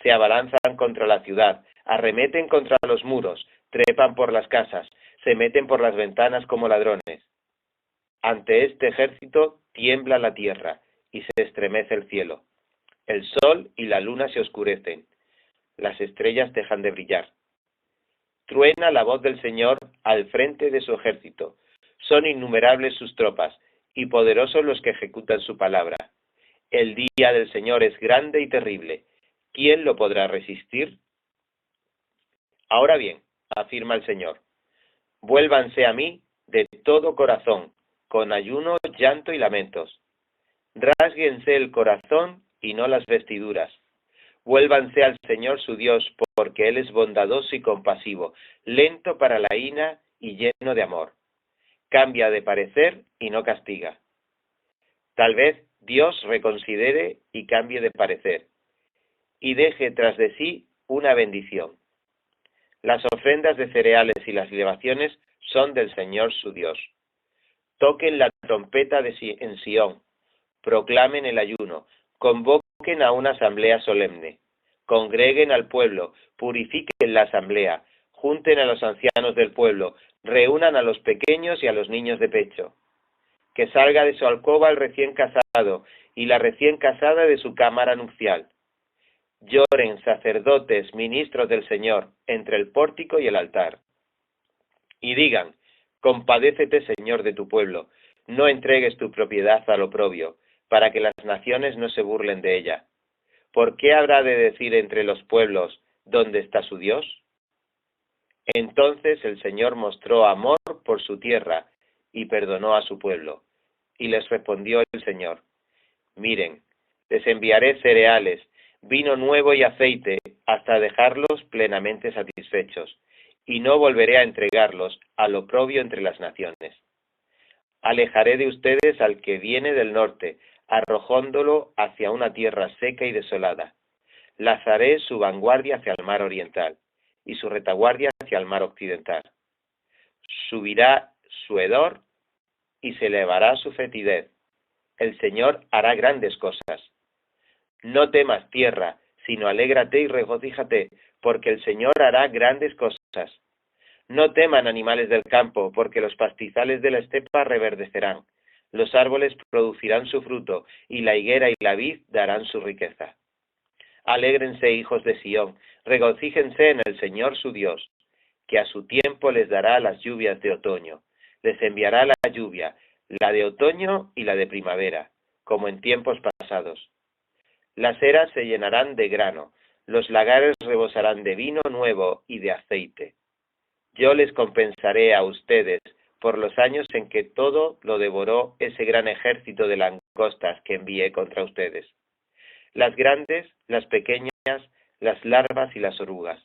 Se abalanzan contra la ciudad, arremeten contra los muros, trepan por las casas, se meten por las ventanas como ladrones. Ante este ejército tiembla la tierra y se estremece el cielo. El sol y la luna se oscurecen, las estrellas dejan de brillar. Truena la voz del Señor al frente de su ejército. Son innumerables sus tropas y poderosos los que ejecutan su palabra. El día del Señor es grande y terrible. ¿Quién lo podrá resistir? Ahora bien, afirma el Señor, vuélvanse a mí de todo corazón, con ayuno, llanto y lamentos. Rásguense el corazón y no las vestiduras. Vuélvanse al Señor su Dios, porque Él es bondadoso y compasivo, lento para la ira y lleno de amor. Cambia de parecer y no castiga. Tal vez Dios reconsidere y cambie de parecer, y deje tras de sí una bendición. Las ofrendas de cereales y las libaciones son del Señor su Dios. Toquen la trompeta en Sión, proclamen el ayuno, convoquen a una asamblea solemne, congreguen al pueblo, purifiquen la asamblea, junten a los ancianos del pueblo, reúnan a los pequeños y a los niños de pecho. Que salga de su alcoba el recién casado y la recién casada de su cámara nupcial. Lloren sacerdotes, ministros del Señor, entre el pórtico y el altar. Y digan, compadécete, Señor, de tu pueblo, no entregues tu propiedad al oprobio, para que las naciones no se burlen de ella. ¿Por qué habrá de decir entre los pueblos, ¿dónde está su Dios? Entonces el Señor mostró amor por su tierra y perdonó a su pueblo. Y les respondió el Señor, miren, les enviaré cereales, vino nuevo y aceite, hasta dejarlos plenamente satisfechos, y no volveré a entregarlos al oprobio entre las naciones. Alejaré de ustedes al que viene del norte, arrojándolo hacia una tierra seca y desolada. Lazaré su vanguardia hacia el mar oriental, y su retaguardia hacia el mar occidental. Subirá su hedor y se elevará su fetidez. El Señor hará grandes cosas. No temas, tierra, sino alégrate y regocíjate, porque el Señor hará grandes cosas. No teman animales del campo, porque los pastizales de la estepa reverdecerán, los árboles producirán su fruto, y la higuera y la vid darán su riqueza. Alégrense, hijos de Sión, regocíjense en el Señor su Dios, que a su tiempo les dará las lluvias de otoño, les enviará la lluvia, la de otoño y la de primavera, como en tiempos pasados. Las eras se llenarán de grano, los lagares rebosarán de vino nuevo y de aceite. Yo les compensaré a ustedes por los años en que todo lo devoró ese gran ejército de langostas que envié contra ustedes. Las grandes, las pequeñas, las larvas y las orugas.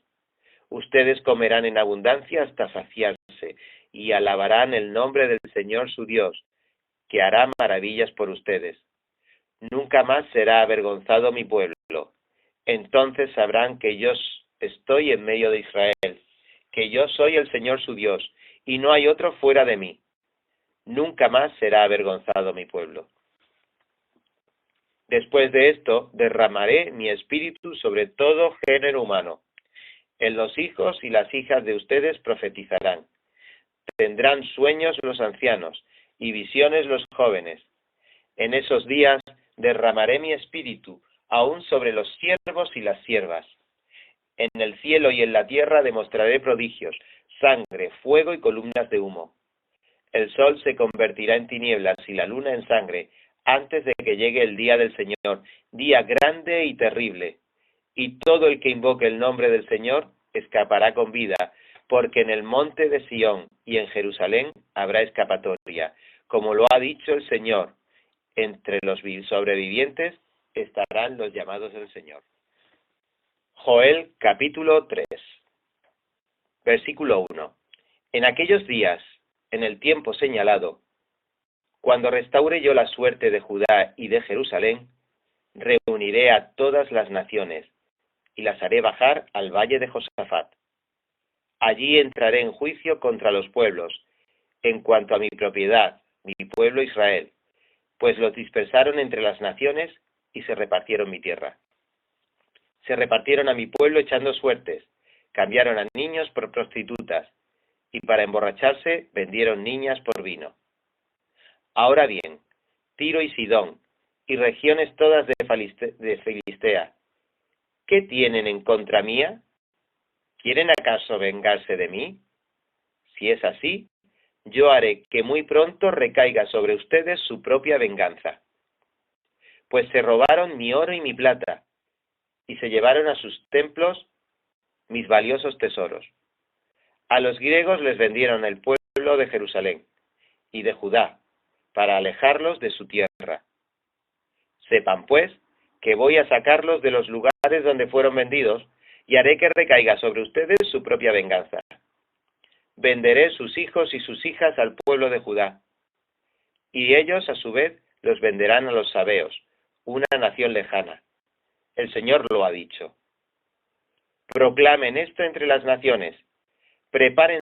Ustedes comerán en abundancia hasta saciarse y alabarán el nombre del Señor su Dios, que hará maravillas por ustedes. Nunca más será avergonzado mi pueblo. Entonces sabrán que yo estoy en medio de Israel, que yo soy el Señor su Dios, y no hay otro fuera de mí. Nunca más será avergonzado mi pueblo. Después de esto, derramaré mi espíritu sobre todo género humano. En los hijos y las hijas de ustedes profetizarán. Tendrán sueños los ancianos y visiones los jóvenes. En esos días derramaré mi espíritu aún sobre los siervos y las siervas. En el cielo y en la tierra demostraré prodigios, sangre, fuego y columnas de humo. El sol se convertirá en tinieblas y la luna en sangre, antes de que llegue el día del Señor, día grande y terrible. Y todo el que invoque el nombre del Señor escapará con vida, porque en el monte de Sión y en Jerusalén habrá escapatoria, como lo ha dicho el Señor. Entre los sobrevivientes estarán los llamados del Señor. Joel capítulo 3, versículo 1. En aquellos días, en el tiempo señalado, cuando restaure yo la suerte de Judá y de Jerusalén, reuniré a todas las naciones y las haré bajar al valle de Josafat. Allí entraré en juicio contra los pueblos, en cuanto a mi propiedad, mi pueblo Israel, pues los dispersaron entre las naciones y se repartieron mi tierra. Se repartieron a mi pueblo echando suertes, cambiaron a niños por prostitutas, y para emborracharse vendieron niñas por vino. Ahora bien, Tiro y Sidón, y regiones todas de Filistea, ¿qué tienen en contra mía? ¿Quieren acaso vengarse de mí? Si es así, yo haré que muy pronto recaiga sobre ustedes su propia venganza. Pues se robaron mi oro y mi plata, y se llevaron a sus templos mis valiosos tesoros. A los griegos les vendieron el pueblo de Jerusalén y de Judá, para alejarlos de su tierra. Sepan, pues, que voy a sacarlos de los lugares donde fueron vendidos, y haré que recaiga sobre ustedes su propia venganza. Venderé sus hijos y sus hijas al pueblo de Judá, y ellos a su vez los venderán a los sabeos, una nación lejana. El Señor lo ha dicho. Proclamen esto entre las naciones, preparen